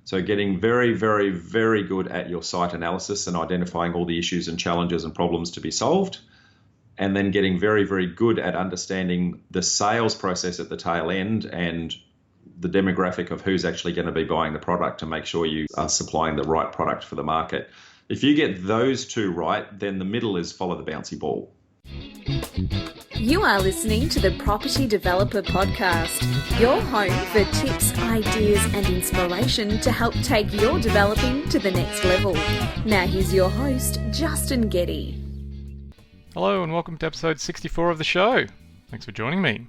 So getting very, very, very good at your site analysis and identifying all the issues and challenges and problems to be solved. And then getting very, very good at understanding the sales process at the tail end and the demographic of who's actually going to be buying the product to make sure you are supplying the right product for the market. If you get those two right, then the middle is follow the bouncy ball. You are listening to the Property Developer Podcast, your home for tips, ideas and inspiration to help take your developing to the next level. Now here's your host, Justin Getty. Hello and welcome to episode 64 of the show. Thanks for joining me.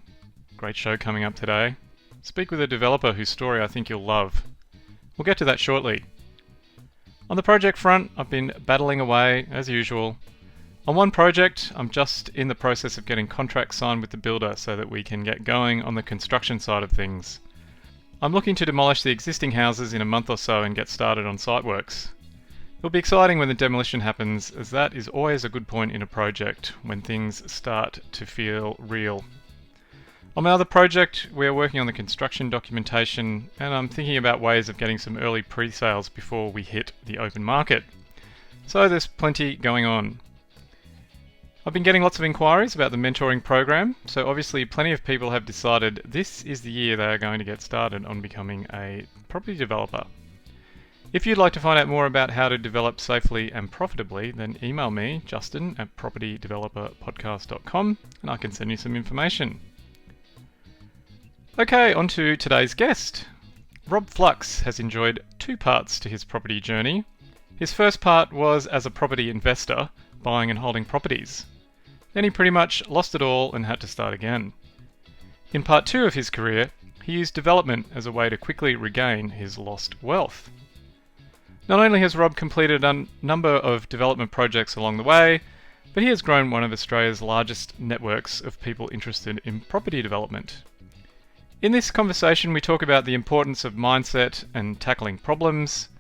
Great show coming up today. Speak with a developer whose story I think you'll love. We'll get to that shortly. On the project front, I've been battling away as usual. On one project, I'm just in the process of getting contracts signed with the builder so that we can get going on the construction side of things. I'm looking to demolish the existing houses in a month or so and get started on site works. It'll be exciting when the demolition happens, as that is always a good point in a project, when things start to feel real. On my other project, we are working on the construction documentation, and I'm thinking about ways of getting some early pre-sales before we hit the open market. So there's plenty going on. I've been getting lots of inquiries about the mentoring program, so obviously plenty of people have decided this is the year they are going to get started on becoming a property developer. If you'd like to find out more about how to develop safely and profitably, then email me, justin@propertydeveloperpodcast.com, and I can send you some information. Okay, on to today's guest. Rob Flux has enjoyed two parts to his property journey. His first part was as a property investor, buying and holding properties. Then he pretty much lost it all and had to start again. In part two of his career, he used development as a way to quickly regain his lost wealth. Not only has Rob completed a number of development projects along the way, but he has grown one of Australia's largest networks of people interested in property development. In this conversation, we talk about the importance of mindset and tackling problems,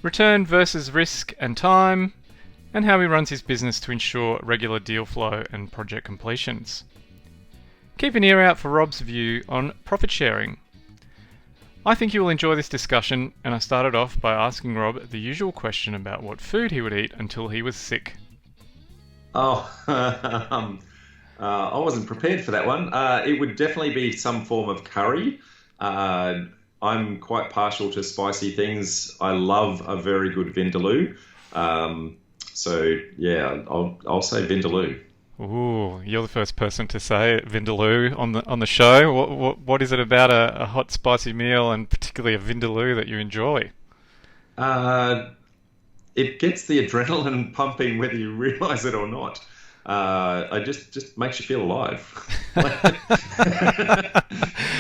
return versus risk and time, and how he runs his business to ensure regular deal flow and project completions. Keep an ear out for Rob's view on profit sharing. I think you will enjoy this discussion, and I started off by asking Rob the usual question about what food he would eat until he was sick. I wasn't prepared for that one. It would definitely be some form of curry. I'm quite partial to spicy things. I love a very good vindaloo. So yeah, I'll say vindaloo. Ooh, you're the first person to say vindaloo on the show. What is it about a hot spicy meal and particularly a vindaloo that you enjoy? It gets the adrenaline pumping whether you realise it or not. It just makes you feel alive.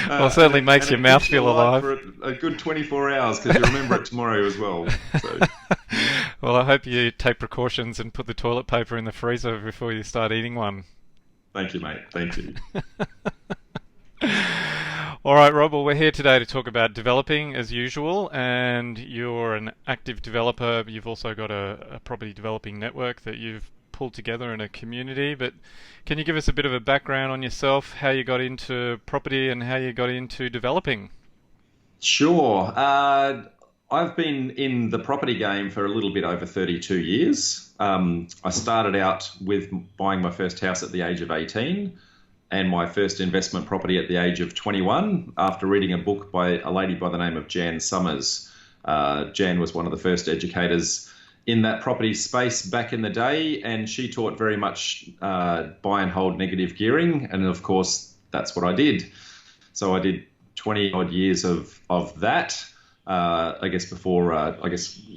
Well, it certainly makes your mouth feel alive for a good 24 hours because you remember it tomorrow as well. So. Well, I hope you take precautions and put the toilet paper in the freezer before you start eating one. Thank you, mate. Thank you. All right, Rob, well, we're here today to talk about developing as usual, and you're an active developer. You've also got a property developing network that you've pulled together in a community, but can you give us a bit of a background on yourself, how you got into property and how you got into developing? Sure. I've been in the property game for a little bit over 32 years. I started out with buying my first house at the age of 18 and my first investment property at the age of 21 after reading a book by a lady by the name of Jan Summers. Jan was one of the first educators in that property space back in the day, and she taught very much buy and hold negative gearing, and of course that's what I did. So I did 20 odd years of that. I guess before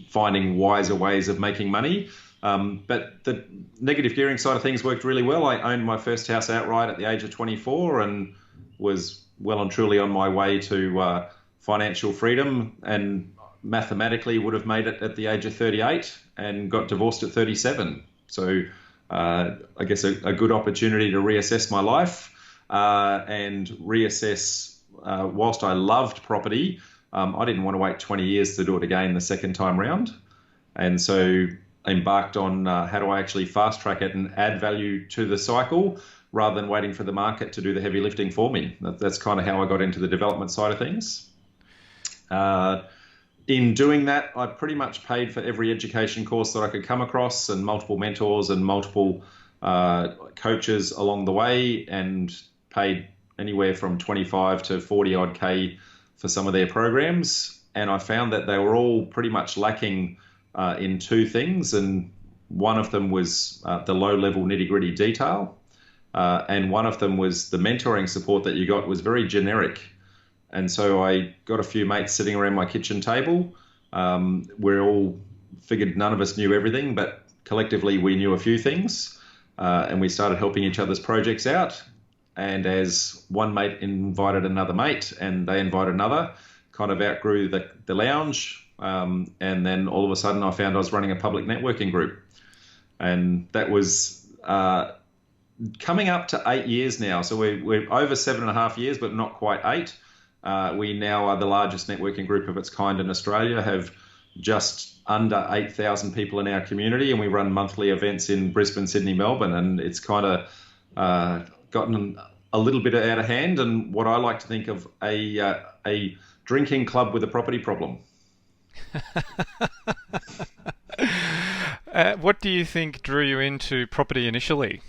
finding wiser ways of making money. But the negative gearing side of things worked really well. I owned my first house outright at the age of 24 and was well and truly on my way to financial freedom, and mathematically would have made it at the age of 38 and got divorced at 37. So I guess a good opportunity to reassess my life and reassess whilst I loved property. I didn't want to wait 20 years to do it again the second time round. And so I embarked on how do I actually fast track it and add value to the cycle rather than waiting for the market to do the heavy lifting for me. That's kind of how I got into the development side of things. in doing that, I pretty much paid for every education course that I could come across, and multiple mentors and multiple coaches along the way, and paid anywhere from 25 to 40 odd K for some of their programs. And I found that they were all pretty much lacking in two things. And one of them was the low level nitty gritty detail. And one of them was the mentoring support that you got was very generic. And so I got a few mates sitting around my kitchen table. We all figured none of us knew everything, but collectively we knew a few things. And we started helping each other's projects out. And as one mate invited another mate and they invited another, kind of outgrew the lounge. And then all of a sudden I found I was running a public networking group. And that was coming up to 8 years now. So we're over 7.5 years, but not quite 8. We now are the largest networking group of its kind in Australia, have just under 8,000 people in our community, and we run monthly events in Brisbane, Sydney, Melbourne, and it's kind of gotten a little bit out of hand, and what I like to think of a drinking club with a property problem. What do you think drew you into property initially?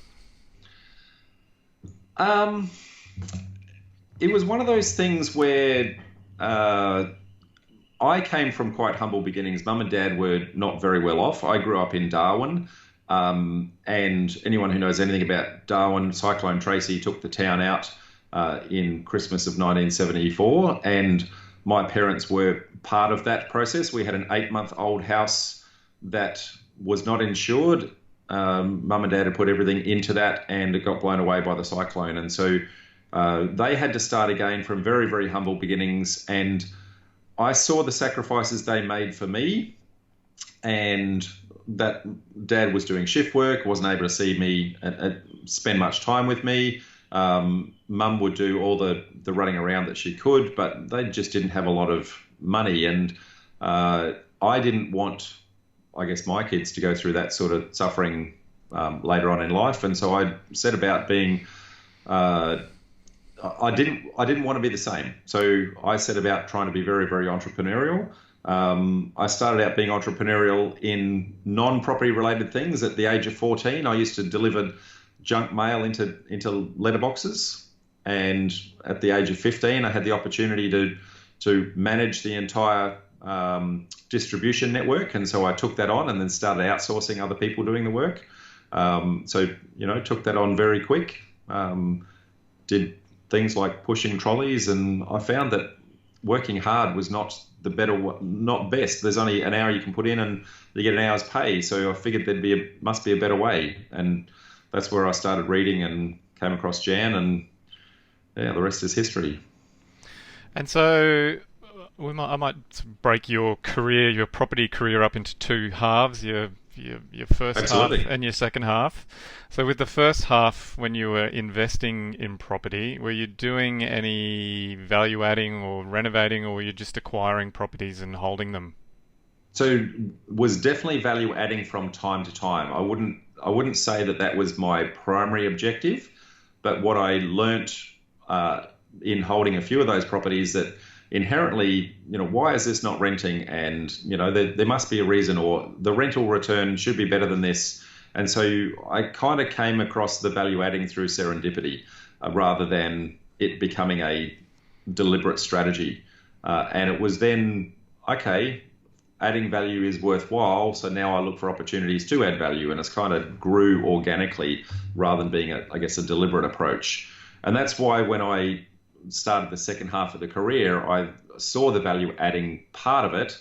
It was one of those things where I came from quite humble beginnings. Mum and Dad were not very well off. I grew up in Darwin, and anyone who knows anything about Darwin, Cyclone Tracy took the town out in Christmas of 1974, and my parents were part of that process. We had an 8-month-old house that was not insured. Mum and Dad had put everything into that, and it got blown away by the cyclone. And so they had to start again from very, very humble beginnings. And I saw the sacrifices they made for me, and that Dad was doing shift work, wasn't able to see me and spend much time with me. Mum would do all the running around that she could, but they just didn't have a lot of money. And I didn't want, I guess, my kids to go through that sort of suffering later on in life. And so I set about being, I didn't want to be the same. So I set about trying to be very, very entrepreneurial. I started out being entrepreneurial in non-property related things. At the age of 14, I used to deliver junk mail into letterboxes. And at the age of 15, I had the opportunity to manage the entire distribution network. And so I took that on and then started outsourcing other people doing the work. Took that on very quick. Did things like pushing trolleys, and I found that working hard was not best. There's only an hour you can put in and you get an hour's pay. So I figured must be a better way. And that's where I started reading and came across Jan, and yeah, the rest is history. And so I might break your property career up into two halves, your first Absolutely. half and your second half. So with the first half, when you were investing in property, were you doing any value adding or renovating, or were you just acquiring properties and holding them? So was definitely value adding from time to time. I wouldn't say that was my primary objective, but what I learnt in holding a few of those properties, that inherently, why is this not renting? And, there must be a reason, or the rental return should be better than this. And so I kind of came across the value adding through serendipity rather than it becoming a deliberate strategy. And it was then, okay, adding value is worthwhile. So now I look for opportunities to add value, and it's kind of grew organically rather than being a deliberate approach. And that's why when I started the second half of the career, I saw the value adding part of it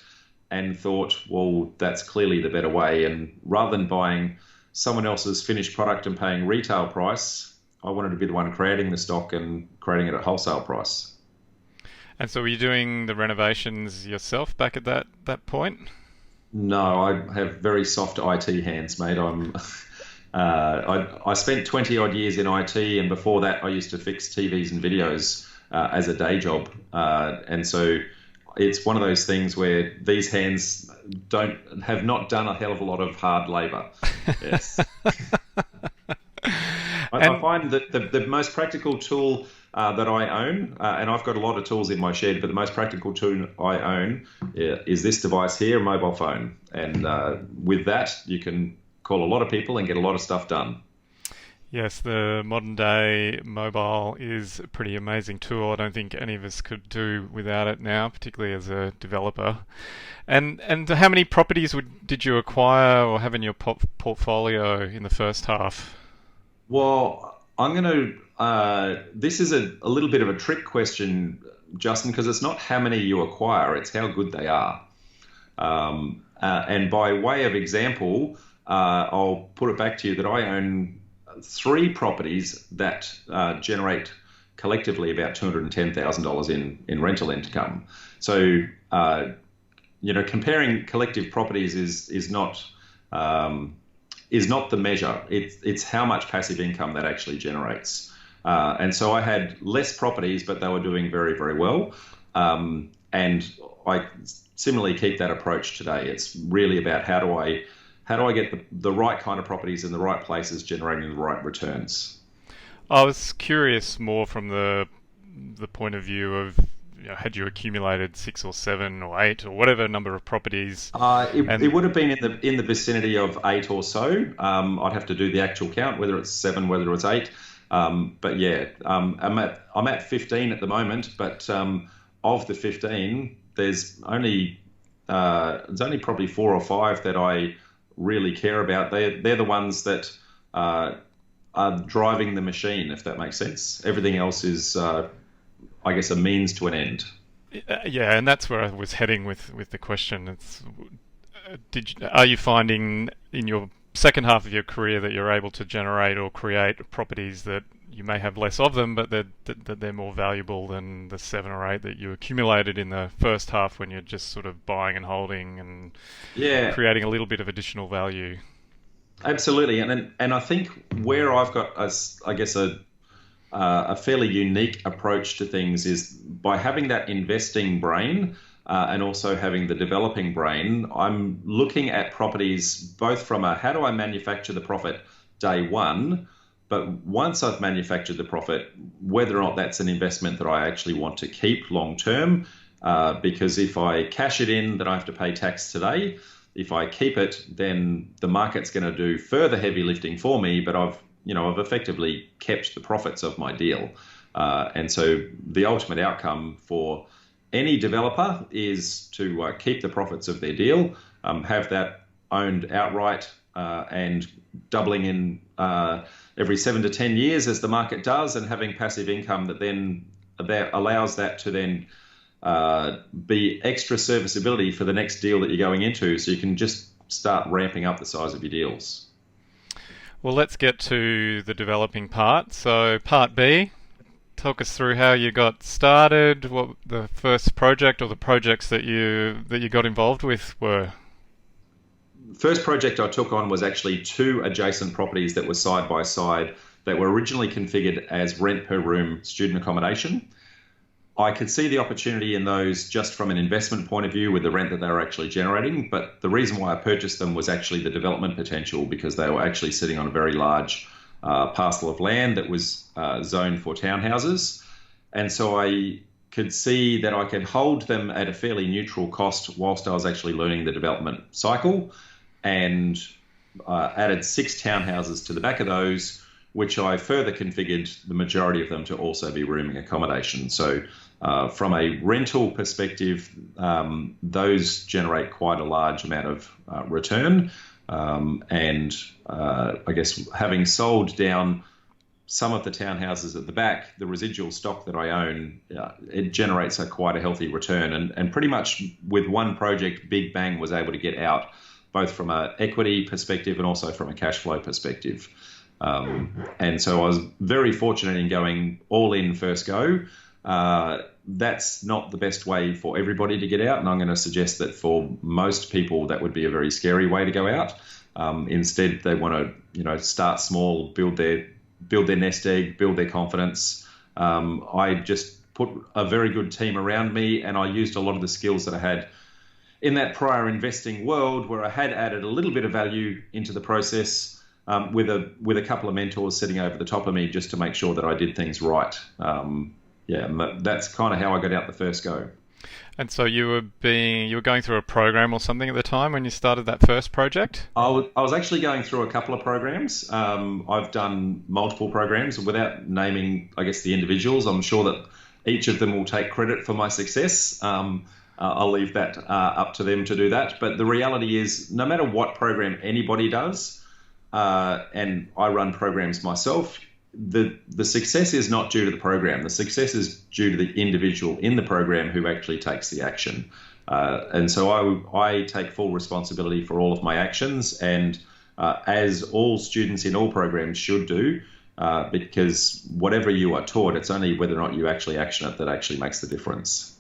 and thought, well, that's clearly the better way. And rather than buying someone else's finished product and paying retail price, I wanted to be the one creating the stock and creating it at wholesale price. And so were you doing the renovations yourself back at that point? No, I have very soft IT hands, mate. I spent 20 odd years in IT, and before that I used to fix TVs and videos as a day job. And so it's one of those things where these hands have not done a hell of a lot of hard labor. Yes. I find that the most practical tool that I own, and I've got a lot of tools in my shed, but the most practical tool I own is this device here, a mobile phone. And with that, you can call a lot of people and get a lot of stuff done. Yes, the modern day mobile is a pretty amazing tool. I don't think any of us could do without it now, particularly as a developer. And how many properties did you acquire or have in your portfolio in the first half? Well, I'm going to. This is a little bit of a trick question, Justin, because it's not how many you acquire; it's how good they are. And by way of example, I'll put it back to you that I own 3 properties that generate collectively about $210,000 in rental income. So, comparing collective properties is not the measure. It's how much passive income that actually generates. And so I had less properties, but they were doing very, very well. And I similarly keep that approach today. It's really about how do I get the right kind of properties in the right places, generating the right returns. I was curious more from the point of view of, had you accumulated 6 or 7 or 8 or whatever number of properties? It would have been in the vicinity of 8 or so. I'd have to do the actual count, whether it's 7, whether it's 8. But yeah, I'm at 15 at the moment. But of the 15, there's only probably 4 or 5 that I really care about. They're the ones that are driving the machine, if that makes sense. Everything else is, I guess, a means to an end. Yeah, and that's where I was heading with the question. Are you finding in your second half of your career that you're able to generate or create properties that you may have less of them, but that they're more valuable than the 7 or 8 that you accumulated in the first half when you're just sort of buying and holding and creating a little bit of additional value? Absolutely, and I think where I've got a fairly unique approach to things is by having that investing brain and also having the developing brain. I'm looking at properties both from how do I manufacture the profit day one, but once I've manufactured the profit, whether or not that's an investment that I actually want to keep long term, because if I cash it in, then I have to pay tax today. If I keep it, then the market's going to do further heavy lifting for me, but I've effectively kept the profits of my deal. And so the ultimate outcome for any developer is to keep the profits of their deal, have that owned outright, and doubling in every 7 to 10 years as the market does, and having passive income that allows that to then be extra serviceability for the next deal that you're going into, so you can just start ramping up the size of your deals. Well, let's get to the developing part. So part B, talk us through how you got started, what the first project or the projects that you got involved with were. First project I took on was actually 2 adjacent properties that were side by side that were originally configured as rent per room student accommodation. I could see the opportunity in those just from an investment point of view with the rent that they were actually generating, but the reason why I purchased them was actually the development potential, because they were actually sitting on a very large parcel of land that was zoned for townhouses. And so I could see that I could hold them at a fairly neutral cost whilst I was actually learning the development cycle, and added 6 townhouses to the back of those, which I further configured the majority of them to also be rooming accommodation. So from a rental perspective, those generate quite a large amount of return. And I guess having sold down some of the townhouses at the back, the residual stock that I own, it generates quite a healthy return. And pretty much with one project, Big Bang was able to get out both from an equity perspective and also from a cash flow perspective. And so I was very fortunate in going all in first go. That's not the best way for everybody to get out, and I'm going to suggest that for most people that would be a very scary way to go out. Instead, they want to start small, build their nest egg, build their confidence. I just put a very good team around me, and I used a lot of the skills that I had in that prior investing world, where I had added a little bit of value into the process. with a couple of mentors sitting over the top of me just to make sure that I did things right. That's kind of how I got out the first go. And so you were going through a program or something at the time when you started that first project? I was actually going through a couple of programs. I've done multiple programs without naming, I guess, the individuals. I'm sure that each of them will take credit for my success. I'll leave that up to them to do that. But the reality is, no matter what program anybody does, and I run programs myself, the success is not due to the program. The success is due to the individual in the program who actually takes the action. And so I take full responsibility for all of my actions, and as all students in all programs should do, because whatever you are taught, it's only whether or not you actually action it that actually makes the difference.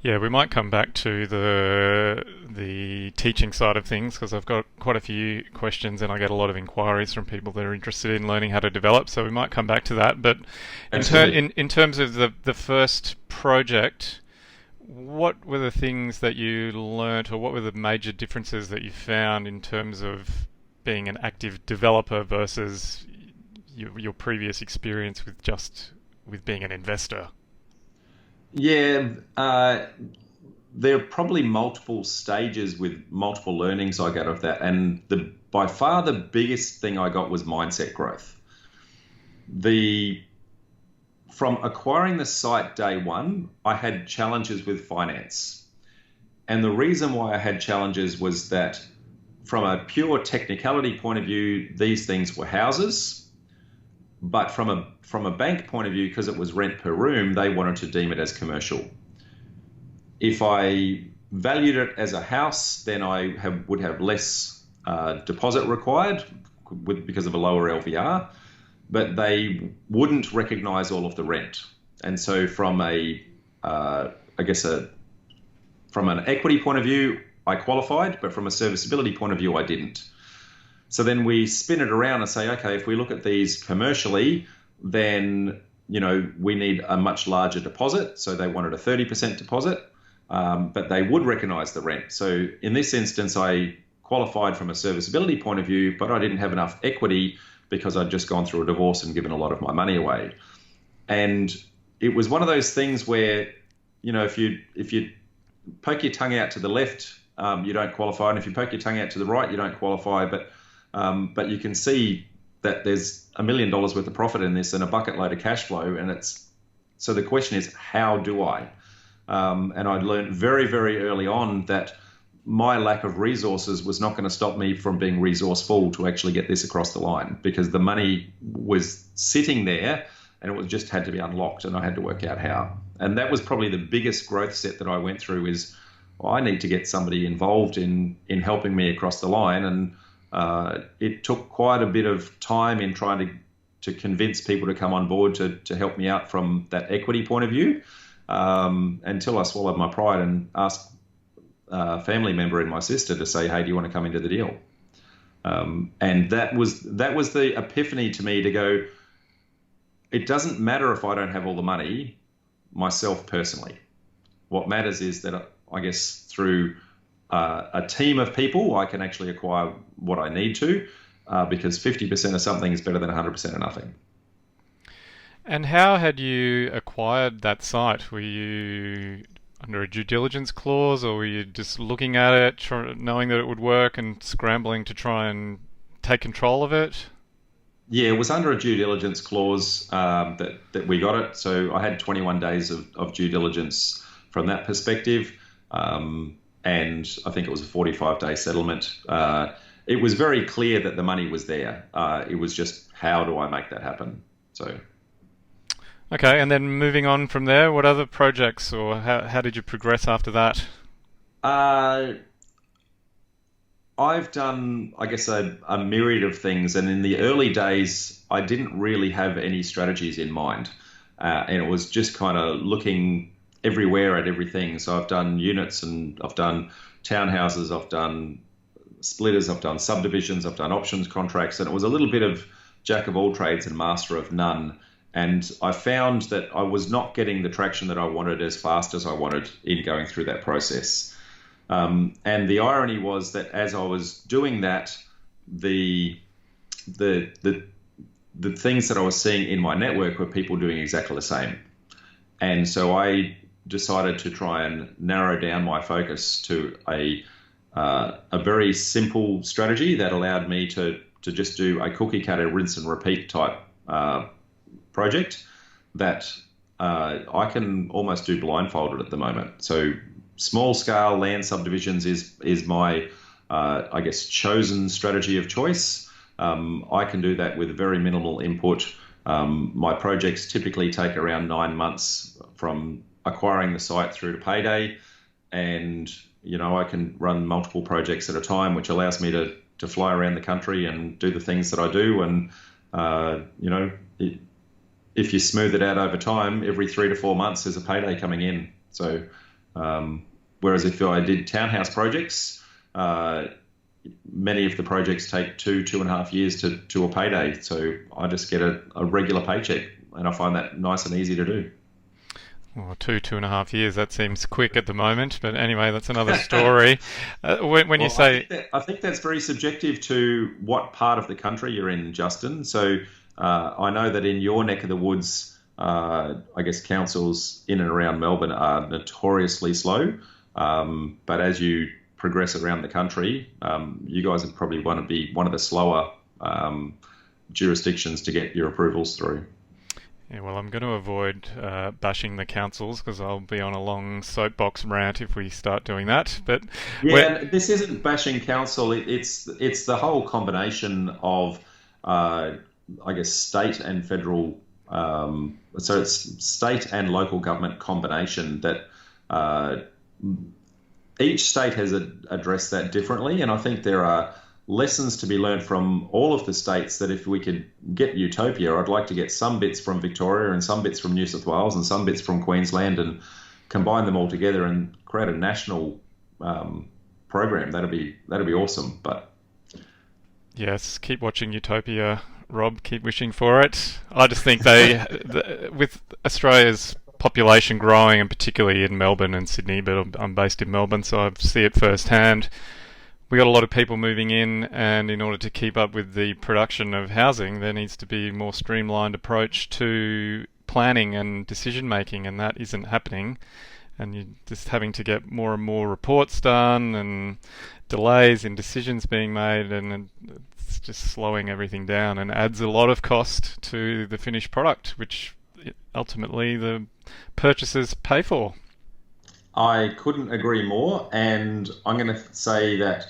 Yeah, we might come back to the teaching side of things, because I've got quite a few questions and I get a lot of inquiries from people that are interested in learning how to develop, so we might come back to that. But in terms of the first project, what were the things that you learnt, or what were the major differences that you found in terms of being an active developer versus your previous experience with being an investor? Yeah, there are probably multiple stages with multiple learnings I got of that. And by far the biggest thing I got was mindset growth. From acquiring the site day one, I had challenges with finance. And the reason why I had challenges was that from a pure technicality point of view, these things were houses. But from a bank point of view, because it was rent per room, they wanted to deem it as commercial. If I valued it as a house, then I would have less deposit required because of a lower LVR, but they wouldn't recognise all of the rent. And so from an equity point of view, I qualified, but from a serviceability point of view, I didn't. So then we spin it around and say, okay, if we look at these commercially, then, we need a much larger deposit. So they wanted a 30% deposit, but they would recognise the rent. So in this instance, I qualified from a serviceability point of view, but I didn't have enough equity because I'd just gone through a divorce and given a lot of my money away. And it was one of those things where, if you poke your tongue out to the left, you don't qualify. And if you poke your tongue out to the right, you don't qualify. But you can see that there's $1 million worth of profit in this and a bucket load of cash flow. And so the question is, how do I? And I'd learned very, very early on that my lack of resources was not going to stop me from being resourceful to actually get this across the line, because the money was sitting there and it just had to be unlocked, and I had to work out how. And that was probably the biggest growth set that I went through is, I need to get somebody involved in helping me across the line. And it took quite a bit of time in trying to convince people to come on board to help me out from that equity point of view, until I swallowed my pride and asked a family member and my sister to say, hey, do you want to come into the deal? And that was the epiphany to me to go, it doesn't matter if I don't have all the money myself personally. What matters is that I guess through a team of people, I can actually acquire what I need to, because 50% of something is better than 100% of nothing. And how had you acquired that site? Were you under a due diligence clause, or were you just looking at it, knowing that it would work and scrambling to try and take control of it? Yeah, it was under a due diligence clause that we got it. So I had 21 days of due diligence from that perspective. And I think it was a 45-day settlement. It was very clear that the money was there. It was just, how do I make that happen? So. Okay, and then moving on from there, what other projects, or how did you progress after that? I've done, I guess, a myriad of things. And in the early days, I didn't really have any strategies in mind. And it was just kind of looking everywhere at everything. So I've done units, and I've done townhouses, I've done splitters, I've done subdivisions, I've done options contracts, and it was a little bit of jack of all trades and master of none. And I found that I was not getting the traction that I wanted as fast as I wanted in going through that process. And the irony was that as I was doing that, the the things that I was seeing in my network were people doing exactly the same. And so I decided to try and narrow down my focus to a very simple strategy that allowed me to just do a cookie cutter rinse and repeat type project that I can almost do blindfolded at the moment. So small scale land subdivisions is my I guess chosen strategy of choice. I can do that with very minimal input. My projects typically take around 9 months from acquiring the site through to payday, and I can run multiple projects at a time, which allows me to fly around the country and do the things that I do. And if you smooth it out over time, every 3 to 4 months there's a payday coming in. So whereas if I did townhouse projects, many of the projects take 2.5 years to a payday. So I just get a regular paycheck, and I find that nice and easy to do. Well, 2.5 years, that seems quick at the moment. But anyway, that's another story. When you say... I think that's very subjective to what part of the country you're in, Justin. So I know that in your neck of the woods, I guess councils in and around Melbourne are notoriously slow. But as you progress around the country, you guys would probably want to be one of the slower jurisdictions to get your approvals through. Yeah, well, I'm going to avoid bashing the councils because I'll be on a long soapbox rant if we start doing that. But this isn't bashing council. It's the whole combination of, I guess, state and federal. So it's state and local government combination that each state has addressed that differently, and I think there are lessons to be learned from all of the states. That if we could get utopia, I'd like to get some bits from Victoria and some bits from New South Wales and some bits from Queensland and combine them all together and create a national program. That'd be awesome. But yes, keep watching Utopia, Rob. Keep wishing for it. I just think with Australia's population growing, and particularly in Melbourne and Sydney, but I'm based in Melbourne, so I see it firsthand. We got a lot of people moving in, and in order to keep up with the production of housing, there needs to be a more streamlined approach to planning and decision making, and that isn't happening. And you're just having to get more and more reports done and delays in decisions being made, and it's just slowing everything down and adds a lot of cost to the finished product, which ultimately the purchasers pay for. I couldn't agree more, and I'm going to say that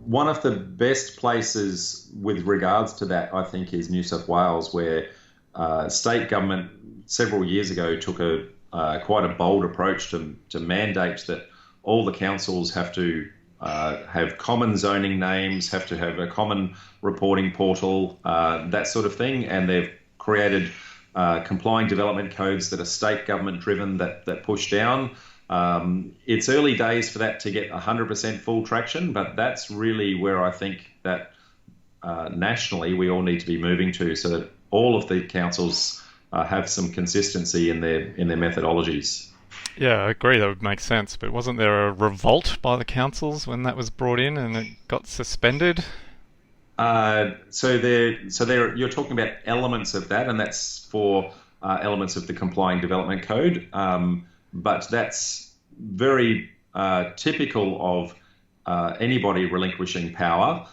one of the best places with regards to that, I think, is New South Wales, where state government several years ago took quite a bold approach to mandate that all the councils have to have common zoning names, have to have a common reporting portal, that sort of thing, and they've created complying development codes that are state government driven that push down. It's early days for that to get 100% full traction, but that's really where I think that nationally we all need to be moving to, so that all of the councils have some consistency in their methodologies. Yeah, I agree. That would make sense. But wasn't there a revolt by the councils when that was brought in and it got suspended? So you're talking about elements of that, and that's for elements of the complying development code. But that's very typical of anybody relinquishing power.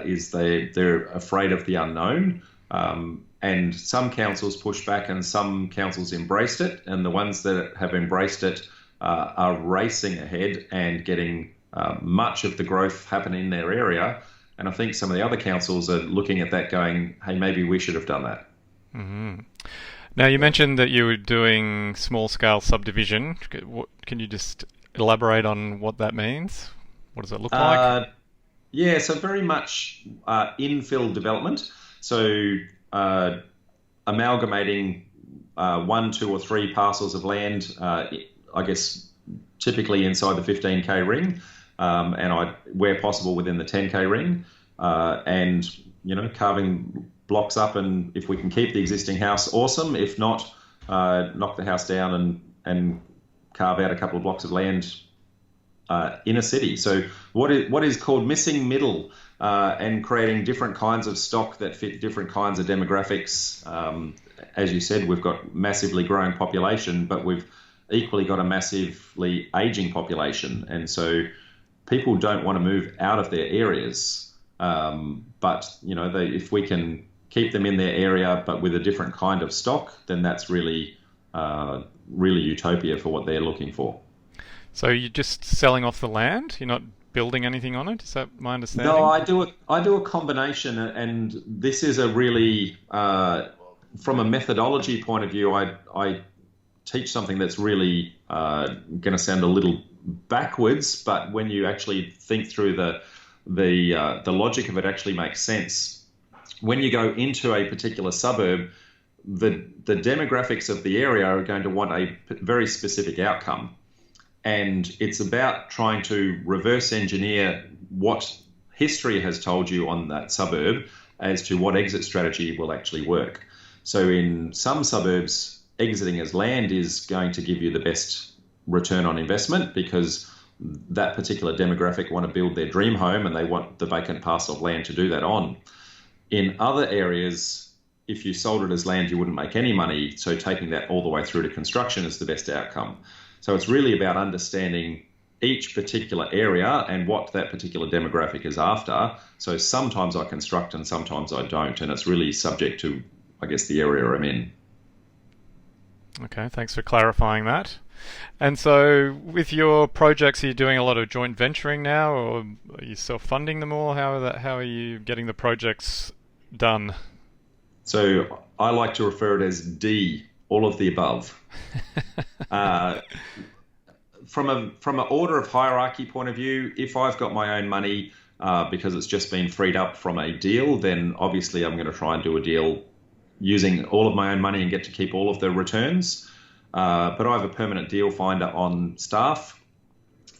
Is they're afraid of the unknown, and some councils push back, and some councils embraced it, and the ones that have embraced it are racing ahead and getting much of the growth happen in their area. And I think some of the other councils are looking at that going, hey, maybe we should have done that. Mm-hmm. Now, you mentioned that you were doing small-scale subdivision. Can you just elaborate on what that means? What does it look like? Yeah, so very much infill development. So amalgamating 1, 2 or 3 parcels of land, I guess typically inside the 15k ring, and where possible within the 10k ring, and carving blocks up, and if we can keep the existing house, awesome. If not, knock the house down and carve out a couple of blocks of land inner city. So what is called missing middle, and creating different kinds of stock that fit different kinds of demographics. As you said, we've got massively growing population, but we've equally got a massively aging population, and so people don't want to move out of their areas. But if we can keep them in their area, but with a different kind of stock, then that's really utopia for what they're looking for. So you're just selling off the land? You're not building anything on it? Is that my understanding? No, I do a combination, and this is a really from a methodology point of view, I teach something that's really going to sound a little backwards, but when you actually think through the logic of it, actually makes sense. When you go into a particular suburb, the demographics of the area are going to want a very specific outcome. And it's about trying to reverse engineer what history has told you on that suburb as to what exit strategy will actually work. So in some suburbs, exiting as land is going to give you the best return on investment because that particular demographic want to build their dream home and they want the vacant parcel of land to do that on. In other areas, if you sold it as land, you wouldn't make any money. So taking that all the way through to construction is the best outcome. So it's really about understanding each particular area and what that particular demographic is after. So sometimes I construct and sometimes I don't. And it's really subject to, I guess, the area I'm in. Okay, thanks for clarifying that. And so with your projects, are you doing a lot of joint venturing now, or are you self-funding them all? How are you getting the projects done? So I like to refer it as D, all of the above. From an order of hierarchy point of view, if I've got my own money because it's just been freed up from a deal, then obviously I'm going to try and do a deal using all of my own money and get to keep all of the returns. But I have a permanent deal finder on staff,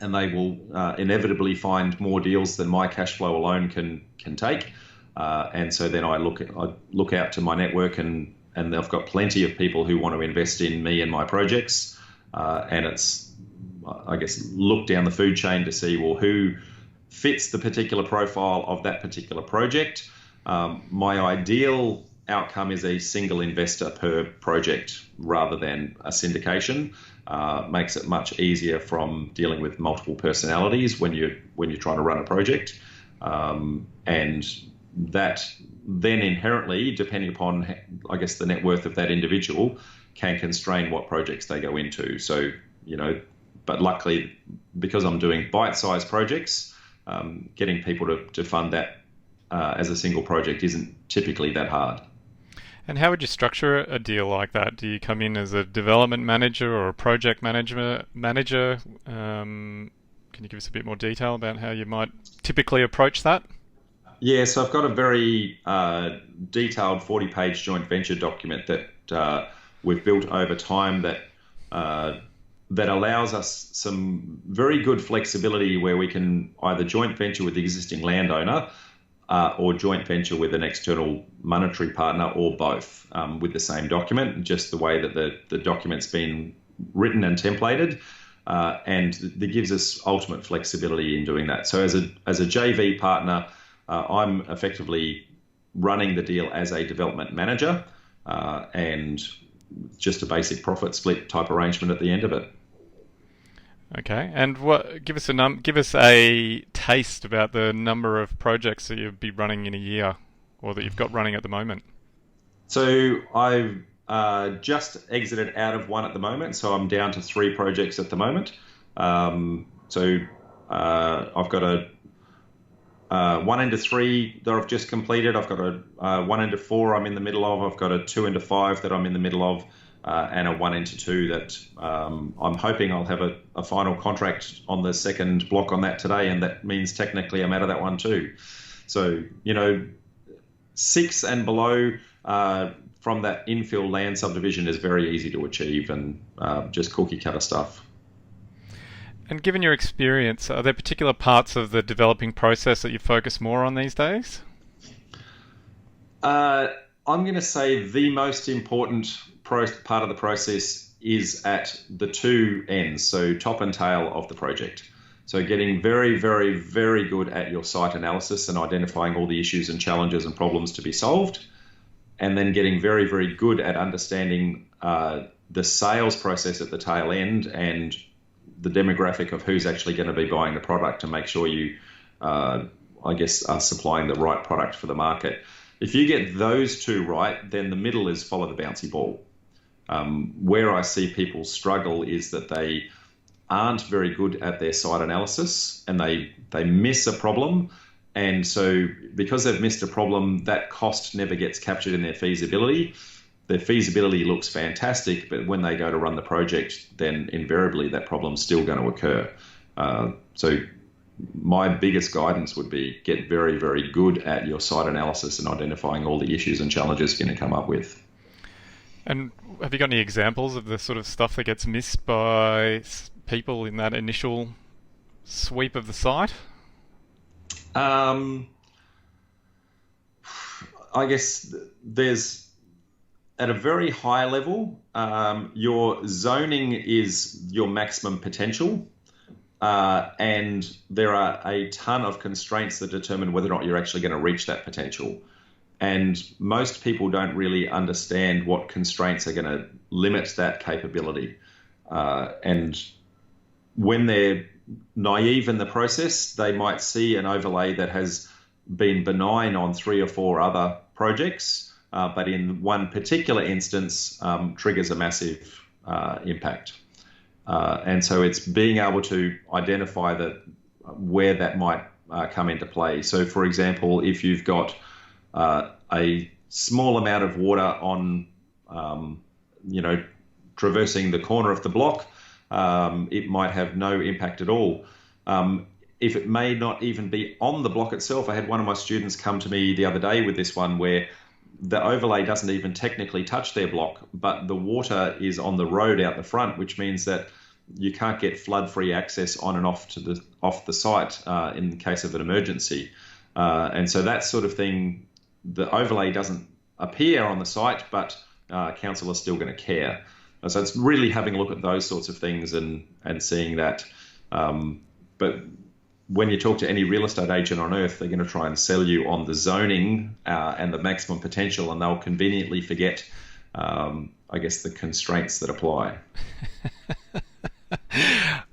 and they will inevitably find more deals than my cash flow alone can take. And so then I look out to my network, and I've got plenty of people who want to invest in me and my projects. And it's, I guess, look down the food chain to see, well, who fits the particular profile of that particular project. My ideal outcome is a single investor per project rather than a syndication. Makes it much easier from dealing with multiple personalities when you're trying to run a project, and that then inherently, depending upon, I guess, the net worth of that individual, can constrain what projects they go into. So, but luckily, because I'm doing bite-sized projects, getting people to fund that as a single project isn't typically that hard. And how would you structure a deal like that? Do you come in as a development manager or a project manager? Can you give us a bit more detail about how you might typically approach that? Yeah, so I've got a very detailed 40-page joint venture document that we've built over time that allows us some very good flexibility where we can either joint venture with the existing landowner or joint venture with an external monetary partner, or both, with the same document, just the way that the document's been written and templated, and that gives us ultimate flexibility in doing that. So as a JV partner, I'm effectively running the deal as a development manager, and just a basic profit split type arrangement at the end of it. Okay, and give us a taste about the number of projects that you'll be running in a year, or that you've got running at the moment. So I've just exited out of one at the moment, so I'm down to 3 projects at the moment. So I've got a 1 into 3 that I've just completed. I've got a 1 into 4 I'm in the middle of. I've got a 2 into 5 that I'm in the middle of. And a 1 into 2 that I'm hoping I'll have a final contract on the second block on that today, and that means technically I'm out of that one too. So, 6 and below from that infill land subdivision is very easy to achieve, and just cookie cutter stuff. And given your experience, are there particular parts of the developing process that you focus more on these days? I'm going to say the most important part of the process is at the 2 ends, so top and tail of the project. So getting very, very, very good at your site analysis and identifying all the issues and challenges and problems to be solved, and then getting very, very good at understanding the sales process at the tail end and the demographic of who's actually going to be buying the product to make sure you, are supplying the right product for the market. If you get those two right, then the middle is follow the bouncy ball. Where I see people struggle is that they aren't very good at their site analysis and they miss a problem. And so because they've missed a problem, that cost never gets captured in their feasibility. Their feasibility looks fantastic, but when they go to run the project, then invariably that problem's still going to occur. So my biggest guidance would be get very, very good at your site analysis and identifying all the issues and challenges you're going to come up with. And have you got any examples of the sort of stuff that gets missed by people in that initial sweep of the site? I guess there's, at a very high level, your zoning is your maximum potential, and there are a ton of constraints that determine whether or not you're actually going to reach that potential. And most people don't really understand what constraints are going to limit that capability. And when they're naive in the process, they might see an overlay that has been benign on 3 or 4 other projects, but in one particular instance triggers a massive impact. And so it's being able to identify where that might come into play. So, for example, if you've got a small amount of water on, traversing the corner of the block, it might have no impact at all. If it may not even be on the block itself, I had one of my students come to me the other day with this one where the overlay doesn't even technically touch their block, but the water is on the road out the front, which means that you can't get flood-free access on and off the site in the case of an emergency. And so that sort of thing, the overlay doesn't appear on the site, but council are still going to care. So it's really having a look at those sorts of things and seeing that. But when you talk to any real estate agent on earth, they're going to try and sell you on the zoning and the maximum potential, and they'll conveniently forget, the constraints that apply.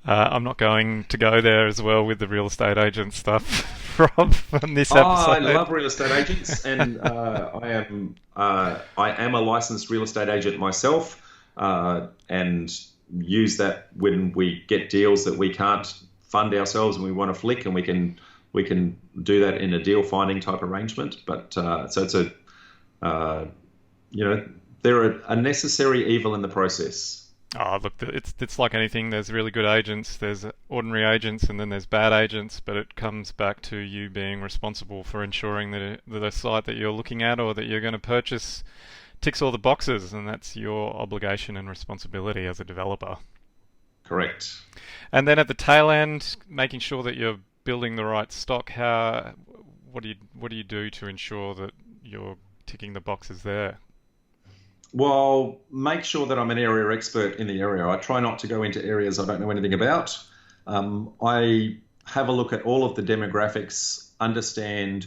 I'm not going to go there as well with the real estate agent stuff, Rob, on this episode. I love real estate agents, and I am a licensed real estate agent myself, and use that when we get deals that we can't fund ourselves and we want to flick, and we can do that in a deal finding type arrangement. But so it's they're a necessary evil in the process. Oh, look, it's like anything. There's really good agents, there's ordinary agents, and then there's bad agents, but it comes back to you being responsible for ensuring that the site that you're looking at or that you're going to purchase ticks all the boxes, and that's your obligation and responsibility as a developer. Correct. And then at the tail end, making sure that you're building the right stock. What do you do to ensure that you're ticking the boxes there? Well, make sure that I'm an area expert in the area. I try not to go into areas I don't know anything about. I have a look at all of the demographics, understand,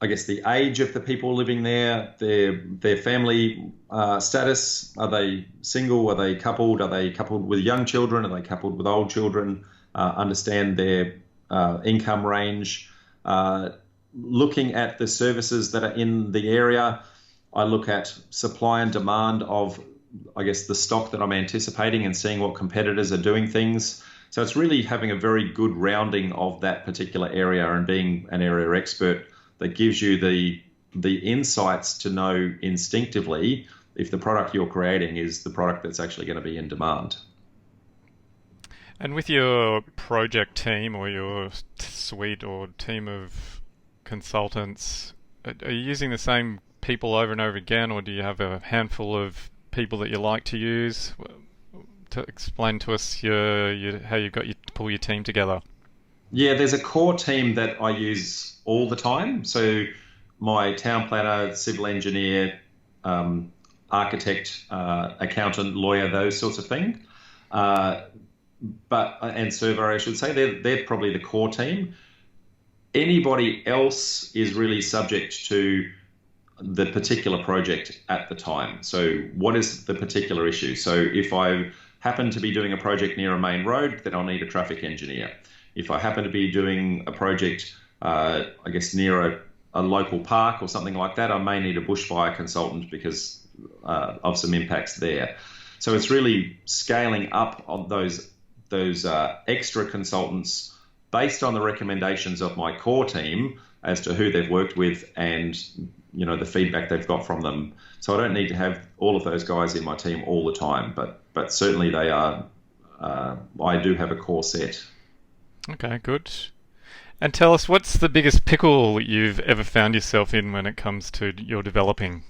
the age of the people living there, their family status. Are they single? Are they coupled? Are they coupled with young children? Are they coupled with old children? Understand their income range. Looking at the services that are in the area, I look at supply and demand of, the stock that I'm anticipating and seeing what competitors are doing things. So it's really having a very good rounding of that particular area and being an area expert that gives you the insights to know instinctively if the product you're creating is the product that's actually going to be in demand. And with your project team or your suite or team of consultants, are you using the same people over and over again, or do you have a handful of people that you like to use? To explain to us how you pull your team together. Yeah, there's a core team that I use all the time. So my town planner, civil engineer, architect, accountant, lawyer, those sorts of things. and surveyor, I should say, they're probably the core team. Anybody else is really subject to the particular project at the time. So what is the particular issue? So if I happen to be doing a project near a main road, then I'll need a traffic engineer. If I happen to be doing a project, I guess, near a local park or something like that, I may need a bushfire consultant because of some impacts there. So it's really scaling up on those extra consultants based on the recommendations of my core team as to who they've worked with and the feedback they've got from them. So I don't need to have all of those guys in my team all the time, but certainly they are. I do have a core set. Okay, good. And tell us, what's the biggest pickle you've ever found yourself in when it comes to your developing?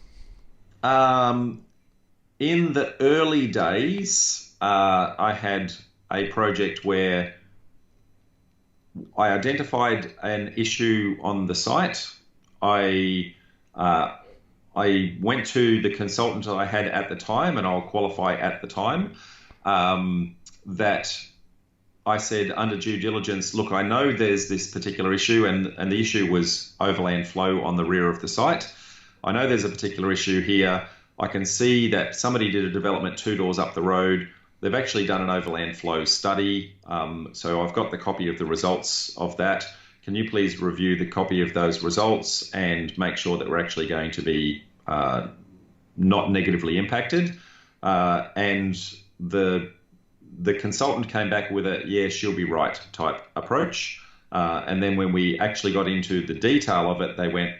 In the early days, I had a project where I identified an issue on the site. I went to the consultant that I had at the time, and I'll qualify at the time, that I said under due diligence, look, I know there's this particular issue, and the issue was overland flow on the rear of the site. I know there's a particular issue here. I can see that somebody did a development 2 doors up the road. They've actually done an overland flow study. So I've got the copy of the results of that. Can you please review the copy of those results and make sure that we're actually going to be not negatively impacted? And the consultant came back with a, yeah, she'll be right type approach. And then when we actually got into the detail of it, they went,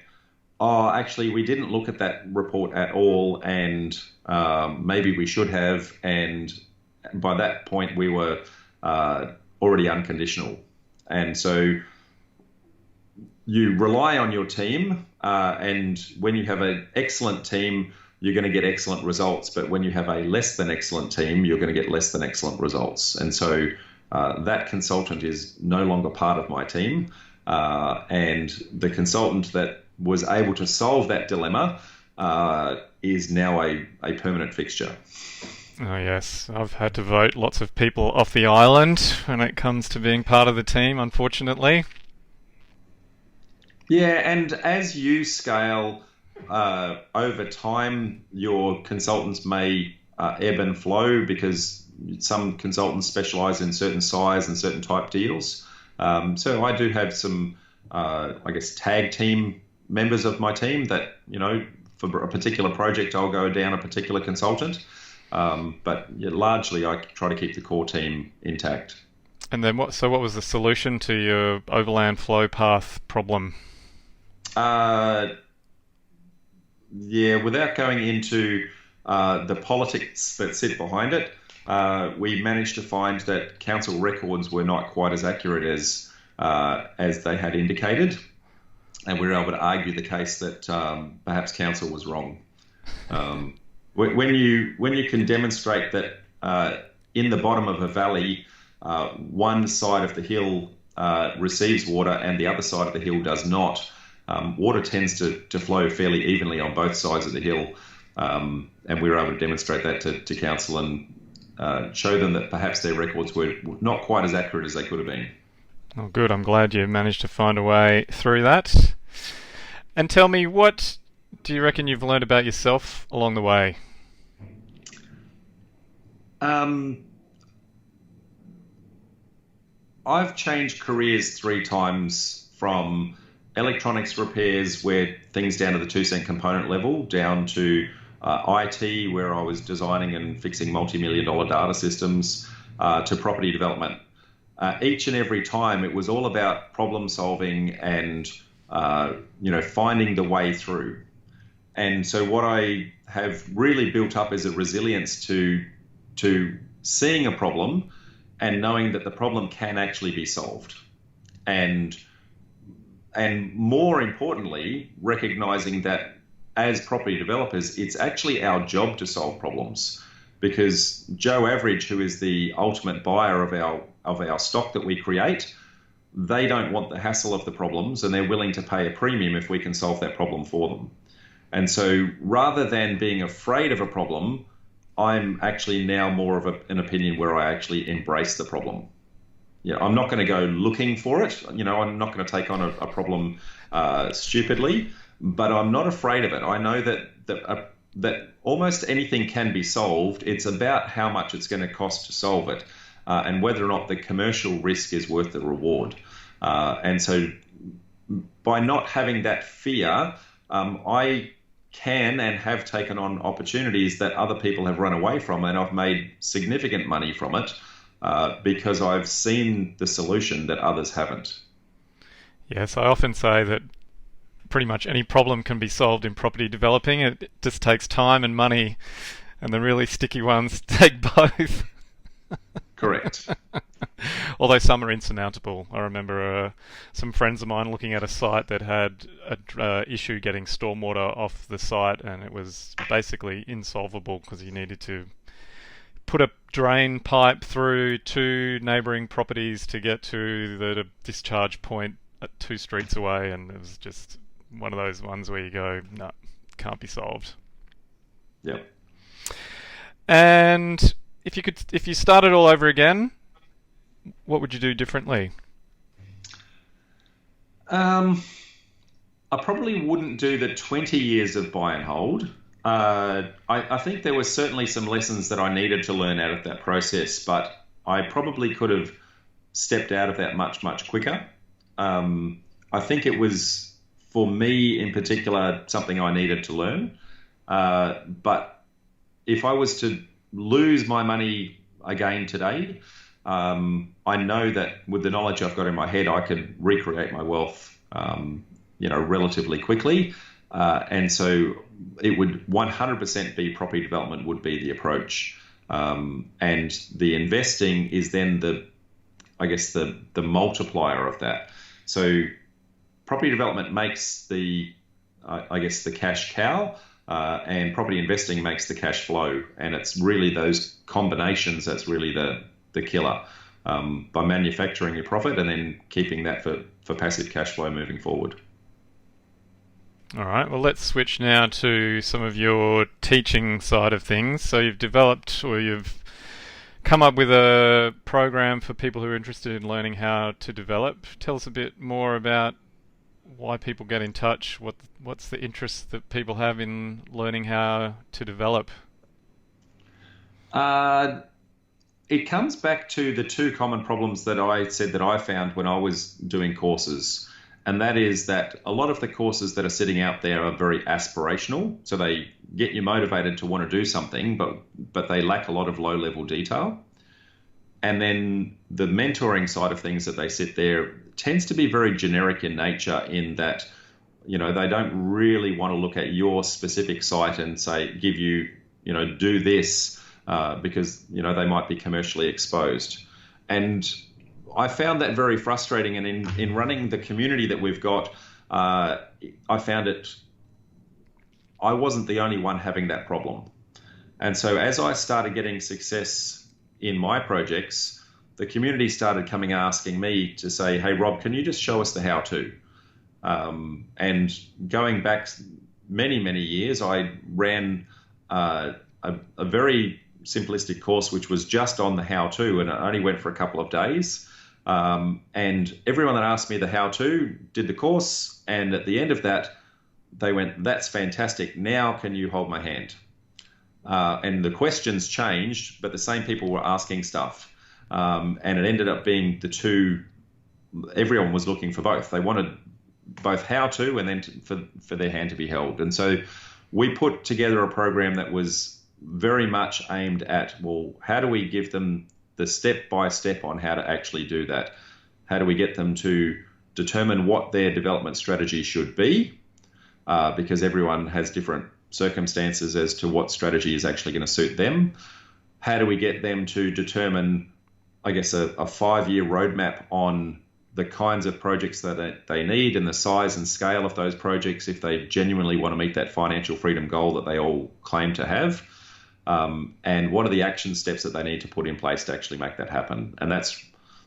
oh, actually, we didn't look at that report at all, and maybe we should have. And by that point, we were already unconditional. And so you rely on your team, and when you have an excellent team, you're going to get excellent results. But when you have a less than excellent team, you're going to get less than excellent results. And so that consultant is no longer part of my team. And the consultant that was able to solve that dilemma is now a permanent fixture. Oh yes, I've had to vote lots of people off the island when it comes to being part of the team, unfortunately. Yeah, and as you scale over time, your consultants may ebb and flow because some consultants specialize in certain size and certain type deals. So I do have some, I guess, tag team members of my team that, for a particular project, I'll go down a particular consultant. But yeah, largely, I try to keep the core team intact. And then what was the solution to your overland flow path problem? Yeah, without going into the politics that sit behind it, we managed to find that council records were not quite as accurate as they had indicated, and we were able to argue the case that perhaps council was wrong. When you can demonstrate that in the bottom of a valley, one side of the hill receives water and the other side of the hill does not, water tends to flow fairly evenly on both sides of the hill, and we were able to demonstrate that to council and show them that perhaps their records were not quite as accurate as they could have been. Oh, good. I'm glad you managed to find a way through that. And tell me, what do you reckon you've learned about yourself along the way? I've changed careers 3 times, from electronics repairs, where things down to the 2-cent component level, down to IT, where I was designing and fixing multi-million-dollar data systems, to property development. Each and every time, it was all about problem solving and finding the way through. And so what I have really built up is a resilience to seeing a problem and knowing that the problem can actually be solved. And more importantly, recognizing that as property developers, it's actually our job to solve problems, because Joe Average, who is the ultimate buyer of our stock that we create, they don't want the hassle of the problems, and they're willing to pay a premium if we can solve that problem for them. And so rather than being afraid of a problem, I'm actually now more of an opinion where I actually embrace the problem. I'm not going to go looking for it. I'm not going to take on a problem stupidly, but I'm not afraid of it. I know that almost anything can be solved. It's about how much it's going to cost to solve it, and whether or not the commercial risk is worth the reward. And so by not having that fear, I can and have taken on opportunities that other people have run away from, and I've made significant money from it because I've seen the solution that others haven't. Yes, I often say that pretty much any problem can be solved in property developing. It just takes time and money, and the really sticky ones take both. Correct. Although some are insurmountable. I remember some friends of mine looking at a site that had an issue getting stormwater off the site, and it was basically insolvable because you needed to put a drain pipe through 2 neighbouring properties to get to the discharge point at 2 streets away, and it was just one of those ones where you go, no, can't be solved. Yep. And if you started all over again, what would you do differently? I probably wouldn't do the 20 years of buy and hold. I think there were certainly some lessons that I needed to learn out of that process, but I probably could have stepped out of that much, much quicker. I think it was, for me in particular, something I needed to learn. But if I was to lose my money again today, I know that with the knowledge I've got in my head, I could recreate my wealth, relatively quickly. And so it would 100% be property development would be the approach. And the investing is then the multiplier of that. So property development makes the cash cow, and property investing makes the cash flow. And it's really those combinations that's really the killer, by manufacturing your profit and then keeping that for passive cash flow moving forward. All right, well, let's switch now to some of your teaching side of things. So you've developed, or you've come up with a program for people who are interested in learning how to develop. Tell us a bit more about why people get in touch. What's the interest that people have in learning how to develop? It comes back to the 2 common problems that I said that I found when I was doing courses. And that is that a lot of the courses that are sitting out there are very aspirational. So they get you motivated to want to do something, but they lack a lot of low-level detail. And then the mentoring side of things that they sit there tends to be very generic in nature, in that, they don't really want to look at your specific site and say, give you, do this, because, they might be commercially exposed. And I found that very frustrating, and in running the community that we've got, I found I wasn't the only one having that problem. And so as I started getting success in my projects, the community started coming asking me to say, hey, Rob, can you just show us the how-to? And going back many, many years, I ran a very simplistic course, which was just on the how-to, and it only went for a couple of days. And everyone that asked me the how-to did the course, and at the end of that, they went, that's fantastic. Now can you hold my hand? And the questions changed, but the same people were asking stuff. And it ended up being everyone was looking for both. They wanted both how-to and then for their hand to be held. And so we put together a program that was very much aimed at, well, how do we give them the step-by-step on how to actually do that? How do we get them to determine what their development strategy should be? Because everyone has different circumstances as to what strategy is actually going to suit them. How do we get them to determine, a 5-year roadmap on the kinds of projects that they need and the size and scale of those projects if they genuinely want to meet that financial freedom goal that they all claim to have? And what are the action steps that they need to put in place to actually make that happen? And that's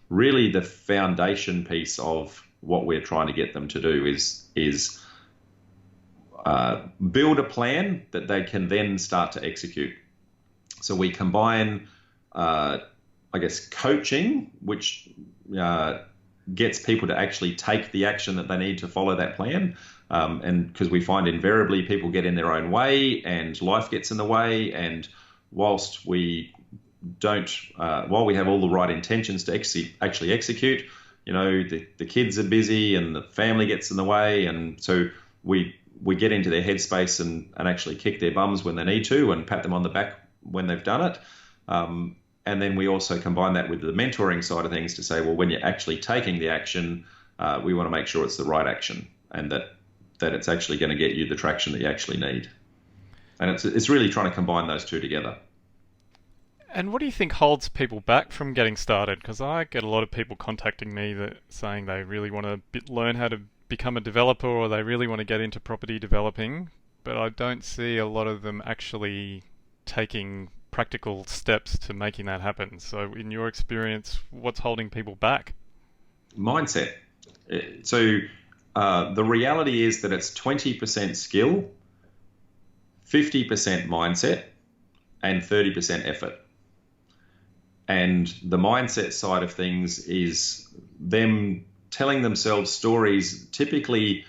really the foundation piece of what we're trying to get them to do is build a plan that they can then start to execute. So we combine, coaching, which gets people to actually take the action that they need to follow that plan. And because we find invariably people get in their own way and life gets in the way. And whilst we while we have all the right intentions to actually execute, the kids are busy and the family gets in the way. And so we get into their headspace and actually kick their bums when they need to and pat them on the back when they've done it. And then we also combine that with the mentoring side of things to say, well, when you're actually taking the action, we want to make sure it's the right action and that it's actually going to get you the traction that you actually need. And it's really trying to combine those two together. And what do you think holds people back from getting started? Because I get a lot of people contacting me saying they really want to learn how to become a developer or they really want to get into property developing, but I don't see a lot of them actually taking practical steps to making that happen. So in your experience, what's holding people back? Mindset. So the reality is that it's 20% skill, 50% mindset, and 30% effort. And the mindset side of things is them telling themselves stories, typically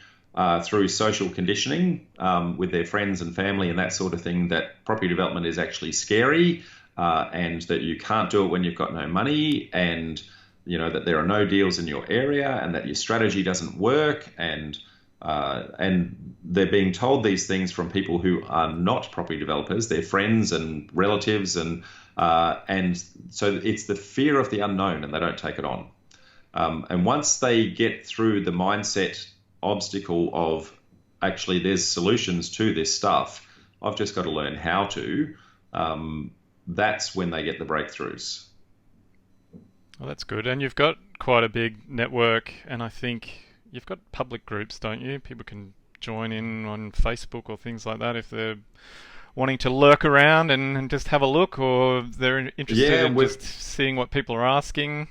through social conditioning with their friends and family and that sort of thing, that property development is actually scary and that you can't do it when you've got no money, and that there are no deals in your area and that your strategy doesn't work, and they're being told these things from people who are not property developers, their friends and relatives, and so it's the fear of the unknown and they don't take it on. And once they get through the mindset obstacle of actually there's solutions to this stuff, I've just got to learn how to, that's when they get the breakthroughs. Well, that's good. And you've got quite a big network, and I think you've got public groups, don't you? People can join in on Facebook or things like that if they're wanting to lurk around and just have a look, or they're interested in just seeing what people are asking.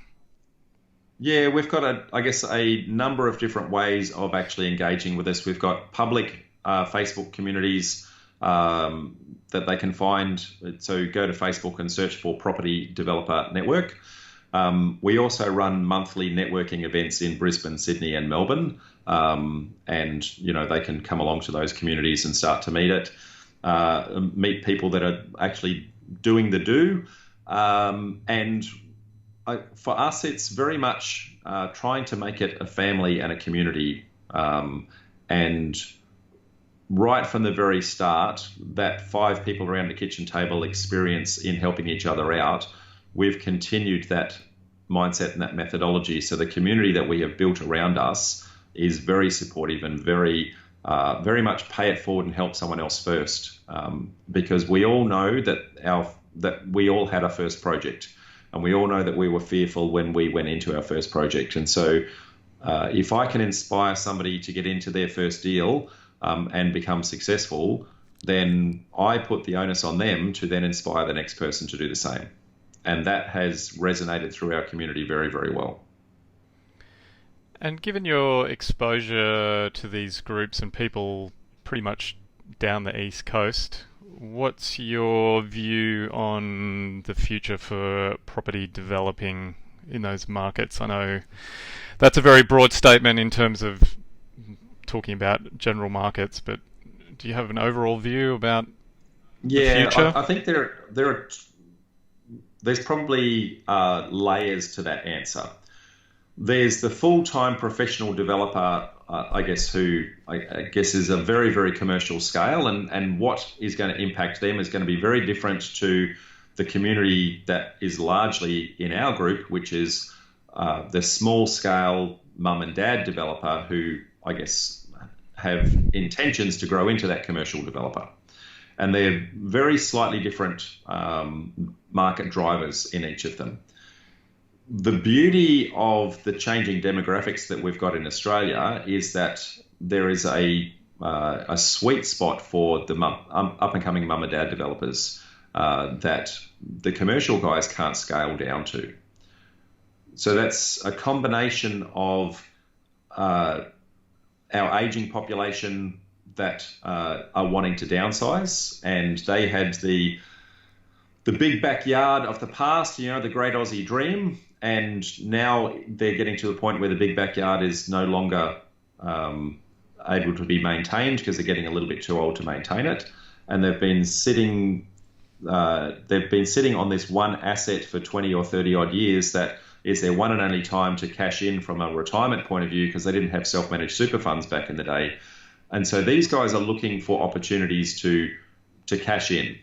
Yeah, we've got a number of different ways of actually engaging with us. We've got public Facebook communities that they can find. So go to Facebook and search for Property Developer Network. We also run monthly networking events in Brisbane, Sydney and Melbourne. And, they can come along to those communities and start to meet people that are actually doing the do. For us, it's very much trying to make it a family and a community. And right from the very start, that 5 people around the kitchen table experience in helping each other out, we've continued that mindset and that methodology. So the community that we have built around us is very supportive and very much pay it forward and help someone else first. Because we all know that we all had our first project. And we all know that we were fearful when we went into our first project. And so if I can inspire somebody to get into their first deal and become successful, then I put the onus on them to then inspire the next person to do the same. And that has resonated through our community very, very well. And given your exposure to these groups and people pretty much down the East Coast, what's your view on the future for property developing in those markets? I know that's a very broad statement in terms of talking about general markets, but do you have an overall view about the future? I think there's probably layers to that answer. There's the full-time professional developer, who is a very, very commercial scale, and what is going to impact them is going to be very different to the community that is largely in our group, which is the small-scale mum and dad developer who, have intentions to grow into that commercial developer. And they're very slightly different market drivers in each of them. The beauty of the changing demographics that we've got in Australia is that there is a sweet spot for the up-and-coming mum and dad developers that the commercial guys can't scale down to. So that's a combination of our aging population that are wanting to downsize, and they had the the big backyard of the past, the great Aussie dream. And now they're getting to the point where the big backyard is no longer able to be maintained because they're getting a little bit too old to maintain it. And they've been sitting on this one asset for 20 or 30 odd years that is their one and only time to cash in from a retirement point of view because they didn't have self-managed super funds back in the day. And so these guys are looking for opportunities to cash in.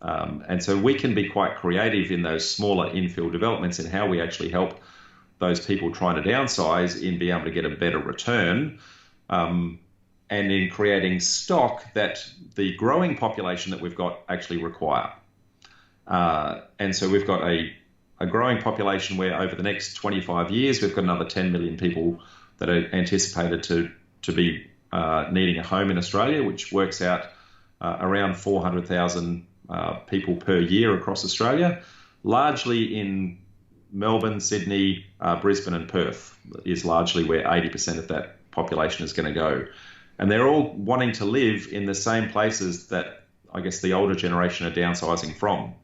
And so we can be quite creative in those smaller infill developments and how we actually help those people trying to downsize in being able to get a better return, and in creating stock that the growing population that we've got actually require. And so we've got a growing population where over the next 25 years, we've got another 10 million people that are anticipated to be needing a home in Australia, which works out around 400,000 people per year across Australia, largely in Melbourne, Sydney, Brisbane and Perth is largely where 80% of that population is going to go. And they're all wanting to live in the same places that I guess the older generation are downsizing from.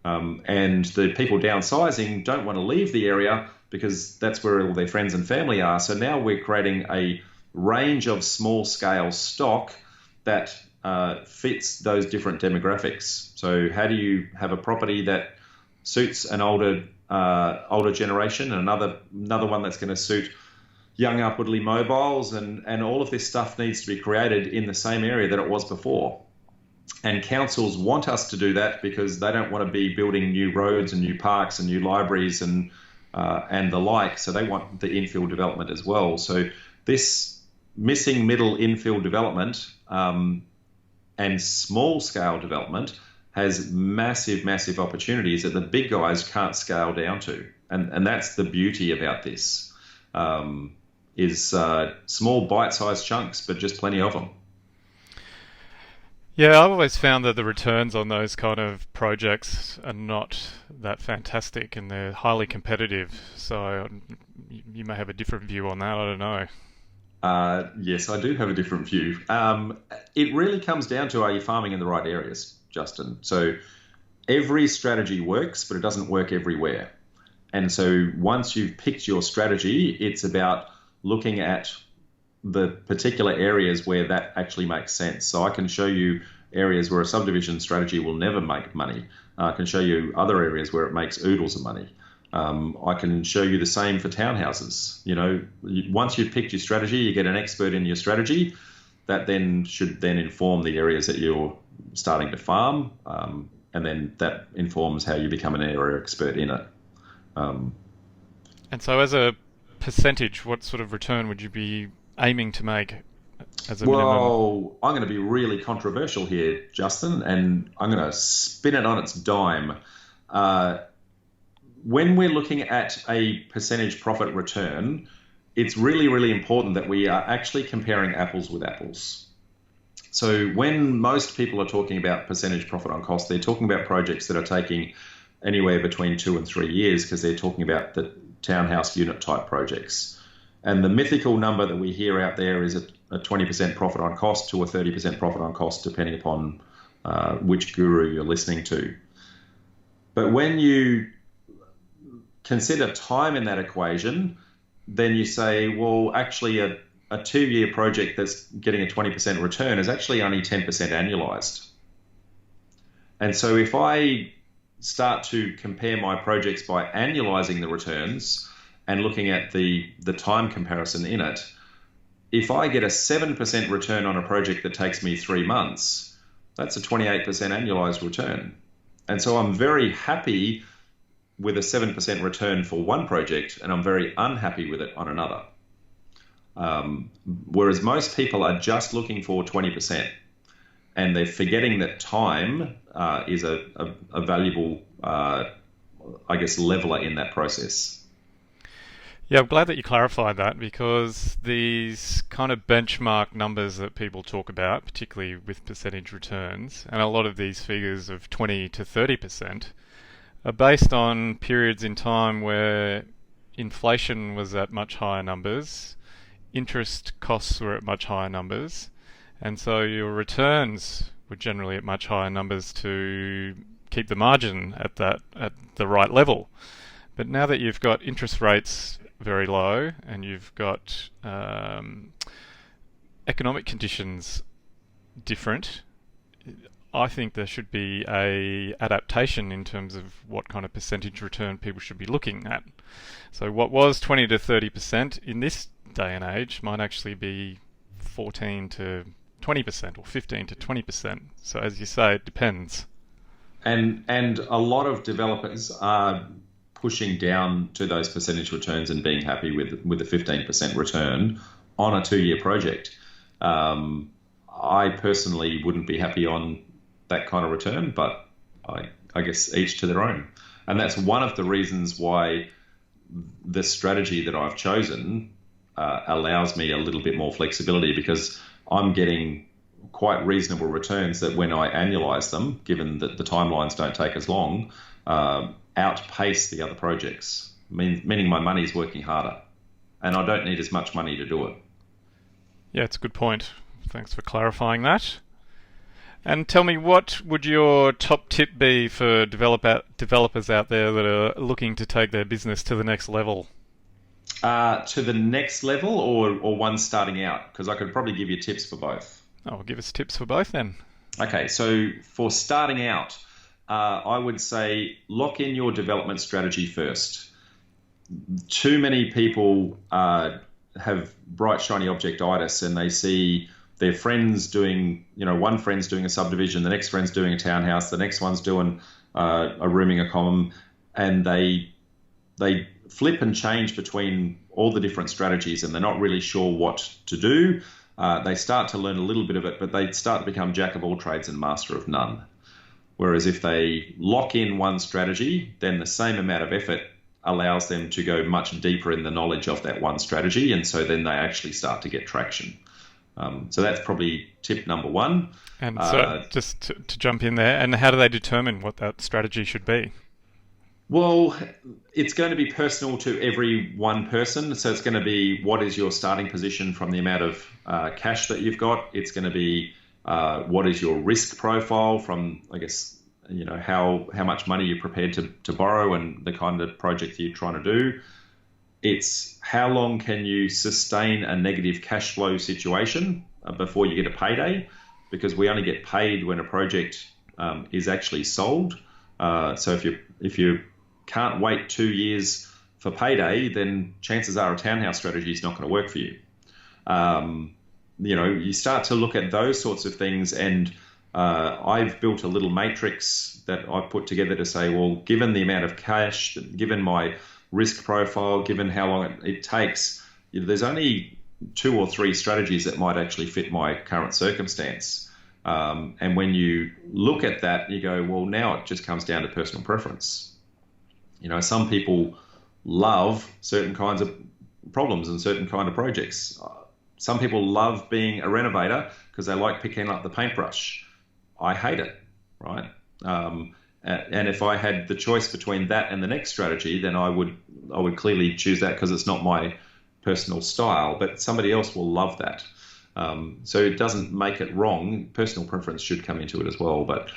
And the people downsizing don't want to leave the area because that's where all their friends and family are. So now we're creating a range of small-scale stock that fits those different demographics. So how do you have a property that suits an older generation and another one that's going to suit young upwardly mobiles, and all of this stuff needs to be created in the same area that it was before. And councils want us to do that because they don't want to be building new roads and new parks and new libraries and the like. So they want the infill development as well. So this missing middle infill development and small scale development has massive, massive opportunities that the big guys can't scale down to. And that's the beauty about this, is small bite-sized chunks, but just plenty of them. Yeah, I've always found that the returns on those kind of projects are not that fantastic and they're highly competitive. So you may have a different view on that, I don't know. Yes, I do have a different view. It really comes down to, are you farming in the right areas, Justin? So every strategy works, but it doesn't work everywhere. And so once you've picked your strategy, it's about looking at the particular areas where that actually makes sense. So I can show you areas where a subdivision strategy will never make money. I can show you other areas where it makes oodles of money. I can show you the same for townhouses. Once you've picked your strategy, you get an expert in your strategy that then should then inform the areas that you're starting to farm, and then that informs how you become an area expert in it. And so as a percentage, what sort of return would you be aiming to make as a minimum? Well, I'm going to be really controversial here, Justin, and I'm going to spin it on its dime. When we're looking at a percentage profit return, it's really, really important that we are actually comparing apples with apples. So when most people are talking about percentage profit on cost, they're talking about projects that are taking anywhere between 2 and 3 years because they're talking about the townhouse unit type projects. And the mythical number that we hear out there is a 20% profit on cost to a 30% profit on cost, depending upon which guru you're listening to. But when you consider time in that equation, then you say, well, actually a 2-year project that's getting a 20% return is actually only 10% annualized. And so if I start to compare my projects by annualizing the returns and looking at the time comparison in it, if I get a 7% return on a project that takes me 3 months, that's a 28% annualized return. And so I'm very happy with a 7% return for one project, and I'm very unhappy with it on another. Whereas most people are just looking for 20%, and they're forgetting that time is a valuable, leveler in that process. Yeah, I'm glad that you clarified that, because these kind of benchmark numbers that people talk about, particularly with percentage returns, and a lot of these figures of 20 to 30%, are based on periods in time where inflation was at much higher numbers, interest costs were at much higher numbers, and so your returns were generally at much higher numbers to keep the margin at the right level. But now that you've got interest rates very low and you've got economic conditions different, I think there should be a adaptation in terms of what kind of percentage return people should be looking at. So what was 20 to 30% in this day and age might actually be 14 to 20% or 15 to 20%. So as you say, it depends. And a lot of developers are pushing down to those percentage returns and being happy with a 15% return on a 2-year project. I personally wouldn't be happy on that kind of return, but I guess each to their own. And that's one of the reasons why the strategy that I've chosen allows me a little bit more flexibility, because I'm getting quite reasonable returns that when I annualize them, given that the timelines don't take as long, outpace the other projects, meaning my money's working harder and I don't need as much money to do it. Yeah, it's a good point. Thanks for clarifying that. And tell me, what would your top tip be for developers out there that are looking to take their business to the next level? To the next level or one starting out? Because I could probably give you tips for both. Oh, give us tips for both then. Okay, so for starting out, I would say lock in your development strategy first. Too many people have bright, shiny object-itis, and they see their friends doing, one friend's doing a subdivision, the next friend's doing a townhouse, the next one's doing a rooming a common, and they flip and change between all the different strategies, and they're not really sure what to do. They start to learn a little bit of it, but they start to become jack of all trades and master of none. Whereas if they lock in one strategy, then the same amount of effort allows them to go much deeper in the knowledge of that one strategy, and so then they actually start to get traction. So that's probably tip number one. And so just to jump in there, and how do they determine what that strategy should be? Well, it's going to be personal to every one person. So it's going to be, what is your starting position from the amount of cash that you've got? It's going to be what is your risk profile from, I guess, how much money you're prepared to borrow and the kind of project you're trying to do. It's how long can you sustain a negative cash flow situation before you get a payday, because we only get paid when a project is actually sold. So if you can't wait 2 years for payday, then chances are a townhouse strategy is not going to work for you. You start to look at those sorts of things, and I've built a little matrix that I've put together to say, well, given the amount of cash, given my risk profile, given how long it takes, there's only 2 or 3 strategies that might actually fit my current circumstance. And when you look at that, you go, well, now it just comes down to personal preference. Some people love certain kinds of problems and certain kind of projects. Some people love being a renovator because they like picking up the paintbrush. I hate it, right? And if I had the choice between that and the next strategy, then I would clearly choose that because it's not my personal style. But somebody else will love that. So it doesn't make it wrong. Personal preference should come into it as well. But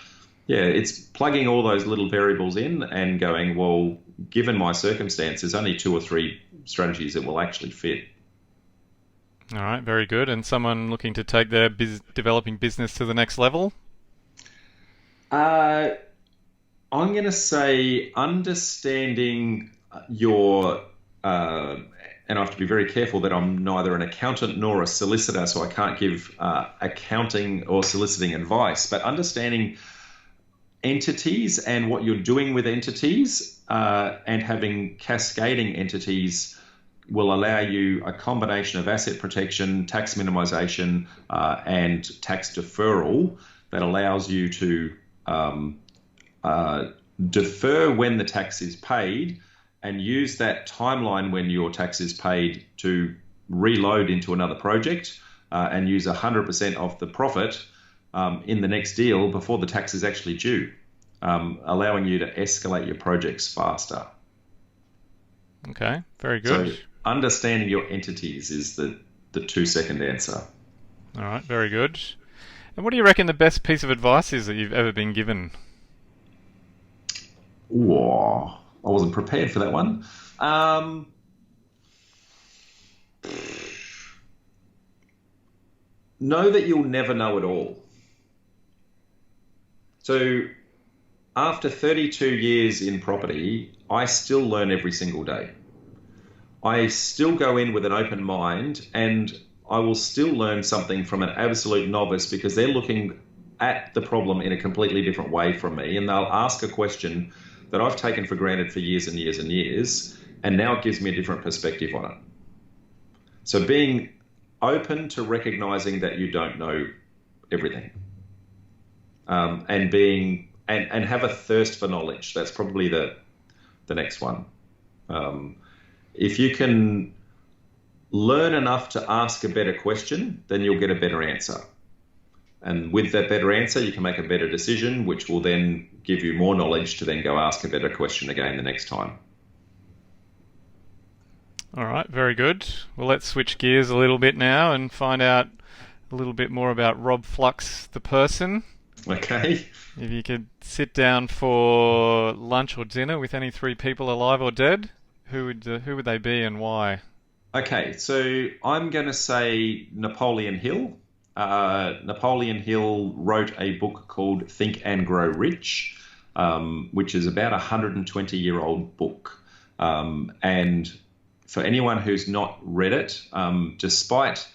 yeah, it's plugging all those little variables in and going, well, given my circumstance, there's only 2 or 3 strategies that will actually fit. All right, very good. And someone looking to take their developing business to the next level? I'm going to say understanding your, and I have to be very careful that I'm neither an accountant nor a solicitor, so I can't give accounting or soliciting advice, but understanding entities and what you're doing with entities and having cascading entities will allow you a combination of asset protection, tax minimization, and tax deferral that allows you to defer when the tax is paid and use that timeline when your tax is paid to reload into another project and use 100% of the profit in the next deal before the tax is actually due, allowing you to escalate your projects faster. Okay, very good. So understanding your entities is the 2-second answer. All right, very good. And what do you reckon the best piece of advice is that you've ever been given? Ooh, I wasn't prepared for that one. Know that you'll never know it all. So after 32 years in property, I still learn every single day. I still go in with an open mind, and I will still learn something from an absolute novice because they're looking at the problem in a completely different way from me, and they'll ask a question that I've taken for granted for years and years and years, and now it gives me a different perspective on it. So being open to recognizing that you don't know everything, and being and have a thirst for knowledge. That's probably the next one. If you can learn enough to ask a better question, then you'll get a better answer. And with that better answer, you can make a better decision, which will then give you more knowledge to then go ask a better question again the next time. All right, very good. Well, let's switch gears a little bit now and find out a little bit more about Rob Flux, the person. Okay. If you could sit down for lunch or dinner with any three people alive or dead, who would they be and why? Okay, so I'm going to say Napoleon Hill. Napoleon Hill wrote a book called Think and Grow Rich, which is about a 120-year-old book. And for anyone who's not read it, despite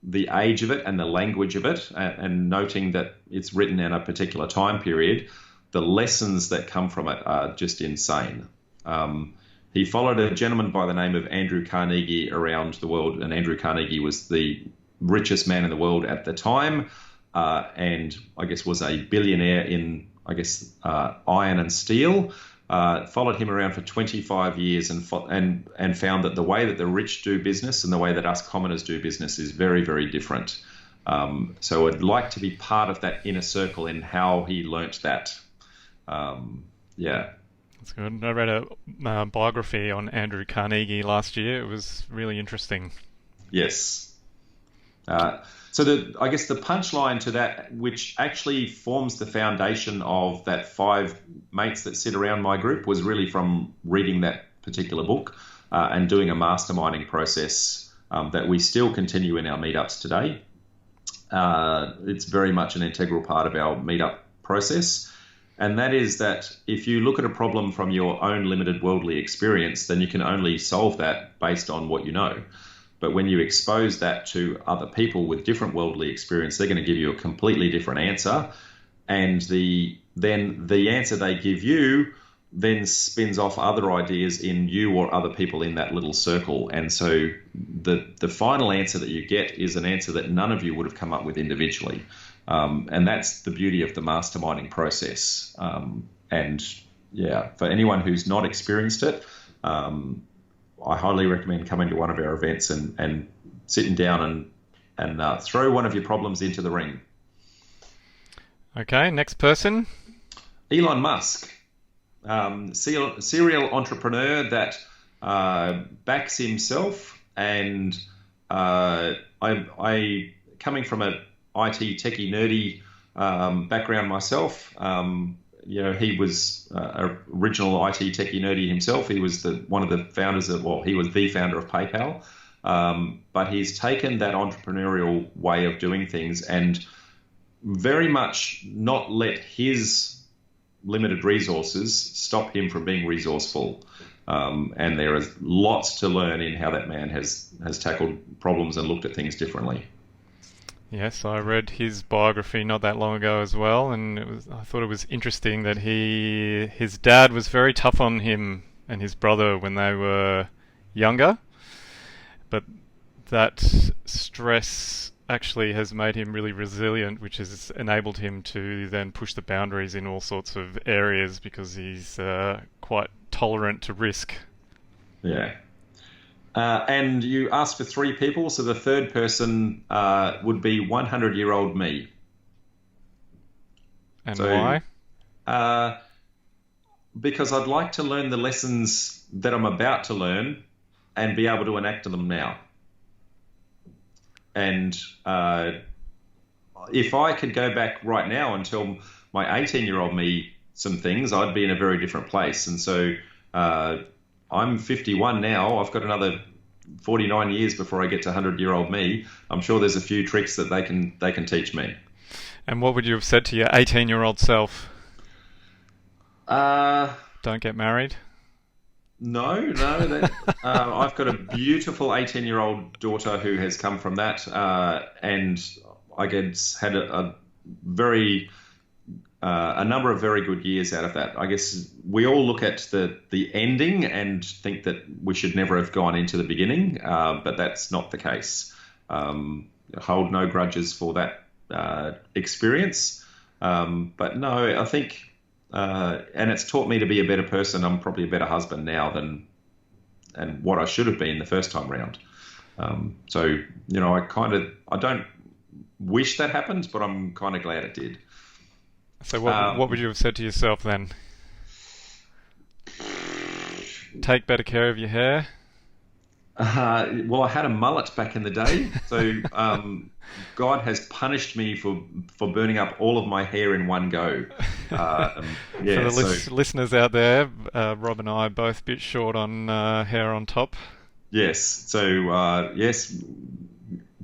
the age of it and the language of it, and noting that it's written in a particular time period, the lessons that come from it are just insane. He followed a gentleman by the name of Andrew Carnegie around the world, and Andrew Carnegie was the richest man in the world at the time, and I guess was a billionaire in, iron and steel. Followed him around for 25 years and found that the way that the rich do business and the way that us commoners do business is very, very different. So I'd like to be part of that inner circle in how he learnt that. Yeah. That's good. I read a biography on Andrew Carnegie last year. It was really interesting. Yes. So I guess the punchline to that, which actually forms the foundation of that 5 mates that sit around my group, was really from reading that particular book and doing a masterminding process that we still continue in our meetups today. It's very much an integral part of our meetup process. And that is that if you look at a problem from your own limited worldly experience, then you can only solve that based on what you know. But when you expose that to other people with different worldly experience, they're going to give you a completely different answer. And then the answer they give you then spins off other ideas in you or other people in that little circle. And so the final answer that you get is an answer that none of you would have come up with individually. And that's the beauty of the masterminding process. And yeah, for anyone who's not experienced it, I highly recommend coming to one of our events and sitting down and throw one of your problems into the ring. Okay, next person. Elon Musk, serial entrepreneur that backs himself, and I coming from a IT techie nerdy background myself. He was original IT techie nerdy himself. He was one of the founders he was the founder of PayPal. But he's taken that entrepreneurial way of doing things and very much not let his limited resources stop him from being resourceful. And there is lots to learn in how that man has tackled problems and looked at things differently. Yes, I read his biography not that long ago as well, and I thought it was interesting that his dad was very tough on him and his brother when they were younger, but that stress actually has made him really resilient, which has enabled him to then push the boundaries in all sorts of areas because he's quite tolerant to risk. Yeah. And you asked for 3 people, so the third person would be 100-year-old me. And why? Because I'd like to learn the lessons that I'm about to learn and be able to enact them now. And if I could go back right now and tell my 18-year-old me some things, I'd be in a very different place. And so I'm 51 now. I've got another 49 years before I get to 100-year-old me. I'm sure there's a few tricks that they can teach me. And what would you have said to your 18-year-old self? Don't get married? No. I've got a beautiful 18-year-old daughter who has come from that, and I guess had a number of very good years out of that. I guess we all look at the ending and think that we should never have gone into the beginning, but that's not the case. Hold no grudges for that experience, but no, I think, and it's taught me to be a better person. I'm probably a better husband now than what I should have been the first time round. So I don't wish that happened, but I'm kind of glad it did. So what would you have said to yourself then? Take better care of your hair? Well, I had a mullet back in the day, so God has punished me for burning up all of my hair in one go. For the listeners out there, Rob and I are both a bit short on hair on top. Yes, so yes,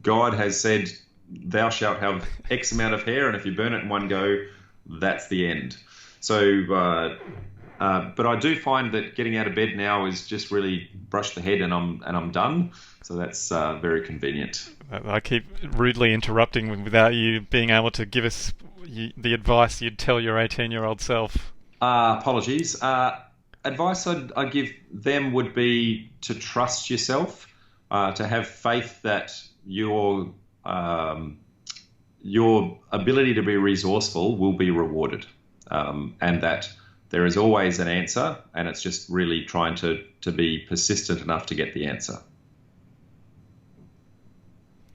God has said, thou shalt have X amount of hair, and if you burn it in one go, that's the end. So, but I do find that getting out of bed now is just really brush the head and I'm done. So that's very convenient. I keep rudely interrupting without you being able to give us the advice you'd tell your 18-year-old self. Apologies. Advice I'd give them would be to trust yourself, to have faith that your ability to be resourceful will be rewarded, and that there is always an answer, and it's just really trying to be persistent enough to get the answer.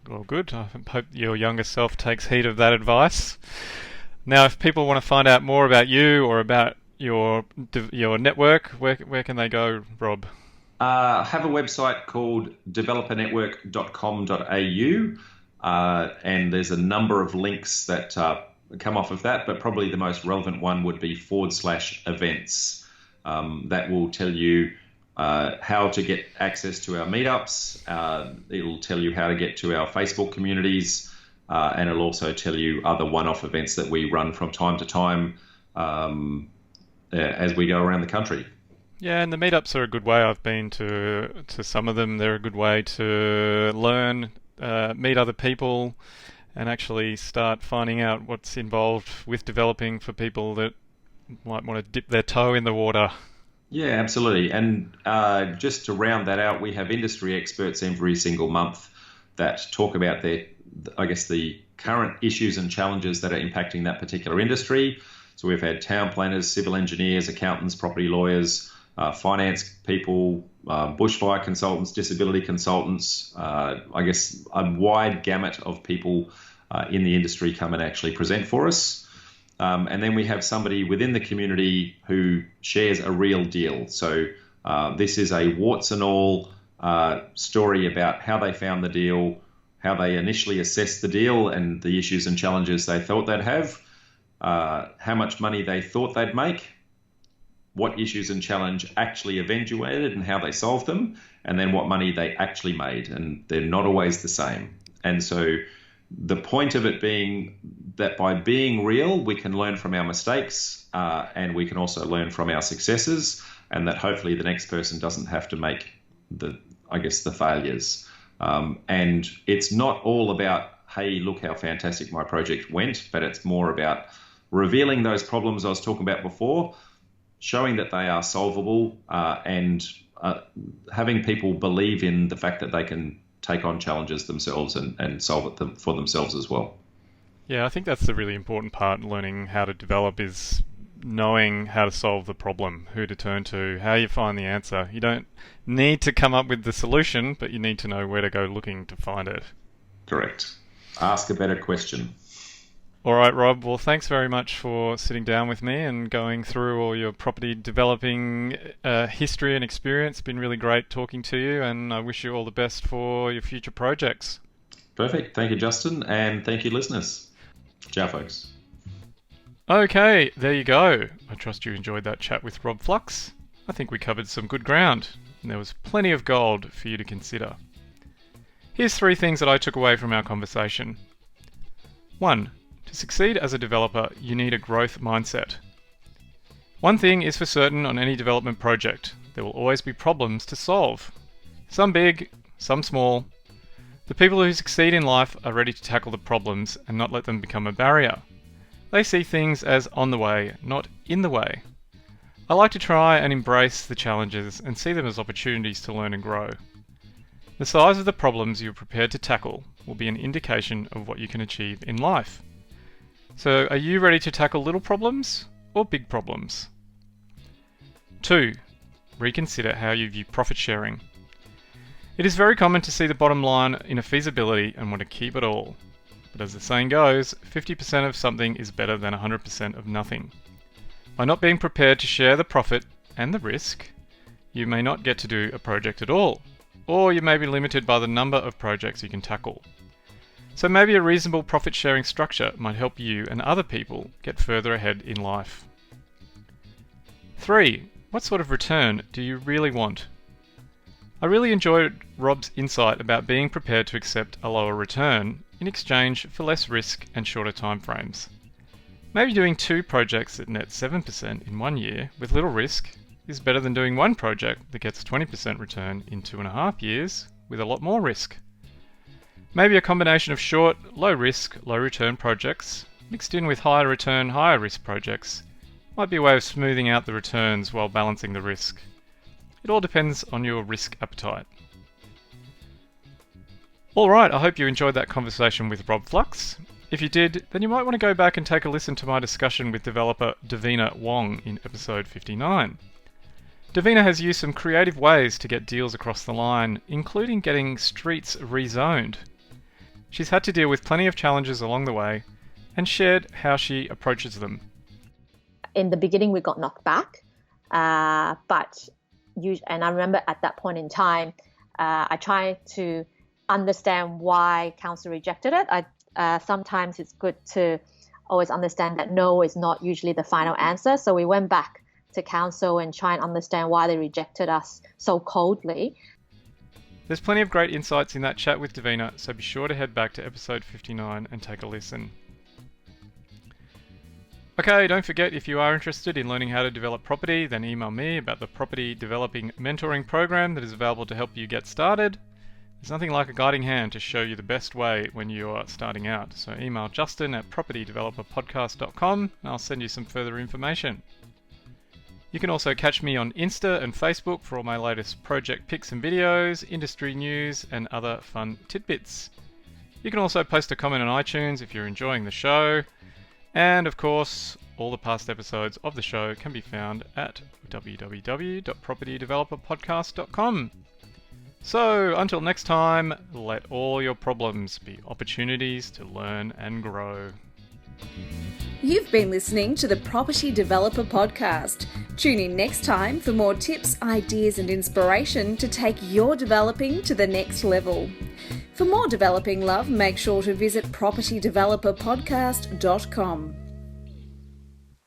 Well, good. I hope your younger self takes heed of that advice. Now, if people want to find out more about you or about your network, where can they go, Rob? I have a website called developernetwork.com.au. And there's a number of links that come off of that, but probably the most relevant one would be /events. That will tell you how to get access to our meetups. It'll tell you how to get to our Facebook communities, and it'll also tell you other one-off events that we run from time to time as we go around the country. Yeah, and the meetups are a good way. I've been to some of them. They're a good way to learn, meet other people, and actually start finding out what's involved with developing for people that might want to dip their toe in the water. Yeah, absolutely. And just to round that out, we have industry experts every single month that talk about the current issues and challenges that are impacting that particular industry. So we've had town planners, civil engineers, accountants, property lawyers, finance people, bushfire consultants, disability consultants, a wide gamut of people in the industry come and actually present for us. And then we have somebody within the community who shares a real deal. So this is a warts and all story about how they found the deal, how they initially assessed the deal and the issues and challenges they thought they'd have, how much money they thought they'd make, what issues and challenge actually eventuated and how they solved them, and then what money they actually made. And they're not always the same. And so the point of it being that by being real, we can learn from our mistakes, and we can also learn from our successes, and that hopefully the next person doesn't have to make the failures. And it's not all about, hey, look how fantastic my project went, but it's more about revealing those problems I was talking about before, showing that they are solvable, and having people believe in the fact that they can take on challenges themselves and solve it for themselves as well. Yeah, I think that's the really important part. Learning how to develop is knowing how to solve the problem, who to turn to, how you find the answer. You don't need to come up with the solution, but you need to know where to go looking to find it. Correct. Ask a better question. All right, Rob. Well, thanks very much for sitting down with me and going through all your property developing history and experience. It's been really great talking to you, and I wish you all the best for your future projects. Perfect. Thank you, Justin, and thank you, listeners. Ciao, folks. Okay, there you go. I trust you enjoyed that chat with Rob Flux. I think we covered some good ground, and there was plenty of gold for you to consider. Here's 3 things that I took away from our conversation. 1. To succeed as a developer, you need a growth mindset. One thing is for certain on any development project: there will always be problems to solve. Some big, some small. The people who succeed in life are ready to tackle the problems and not let them become a barrier. They see things as on the way, not in the way. I like to try and embrace the challenges and see them as opportunities to learn and grow. The size of the problems you're prepared to tackle will be an indication of what you can achieve in life. So, are you ready to tackle little problems or big problems? 2. Reconsider how you view profit sharing. It is very common to see the bottom line in a feasibility and want to keep it all. But as the saying goes, 50% of something is better than 100% of nothing. By not being prepared to share the profit and the risk, you may not get to do a project at all, or you may be limited by the number of projects you can tackle. So maybe a reasonable profit sharing structure might help you and other people get further ahead in life. 3. What sort of return do you really want? I really enjoyed Rob's insight about being prepared to accept a lower return in exchange for less risk and shorter timeframes. Maybe doing 2 projects that net 7% in 1 year with little risk is better than doing 1 project that gets 20% return in 2.5 years with a lot more risk. Maybe a combination of short, low risk, low return projects mixed in with higher return, higher risk projects might be a way of smoothing out the returns while balancing the risk. It all depends on your risk appetite. Alright, I hope you enjoyed that conversation with Rob Flux. If you did, then you might want to go back and take a listen to my discussion with developer Davina Wong in episode 59. Davina has used some creative ways to get deals across the line, including getting streets rezoned. She's had to deal with plenty of challenges along the way and shared how she approaches them. In the beginning, we got knocked back, and I remember at that point in time, I tried to understand why council rejected it. Sometimes it's good to always understand that no is not usually the final answer. So we went back to council and try and understand why they rejected us so coldly. There's plenty of great insights in that chat with Davina, so be sure to head back to episode 59 and take a listen. Okay, don't forget, if you are interested in learning how to develop property, then email me about the Property Developing Mentoring Program that is available to help you get started. There's nothing like a guiding hand to show you the best way when you are starting out. So email Justin at propertydeveloperpodcast.com and I'll send you some further information. You can also catch me on Insta and Facebook for all my latest project pics and videos, industry news, and other fun tidbits. You can also post a comment on iTunes if you're enjoying the show. And of course, all the past episodes of the show can be found at www.propertydeveloperpodcast.com. So, until next time, let all your problems be opportunities to learn and grow. You've been listening to the Property Developer Podcast. Tune in next time for more tips, ideas, and inspiration to take your developing to the next level. For more developing love, make sure to visit propertydeveloperpodcast.com.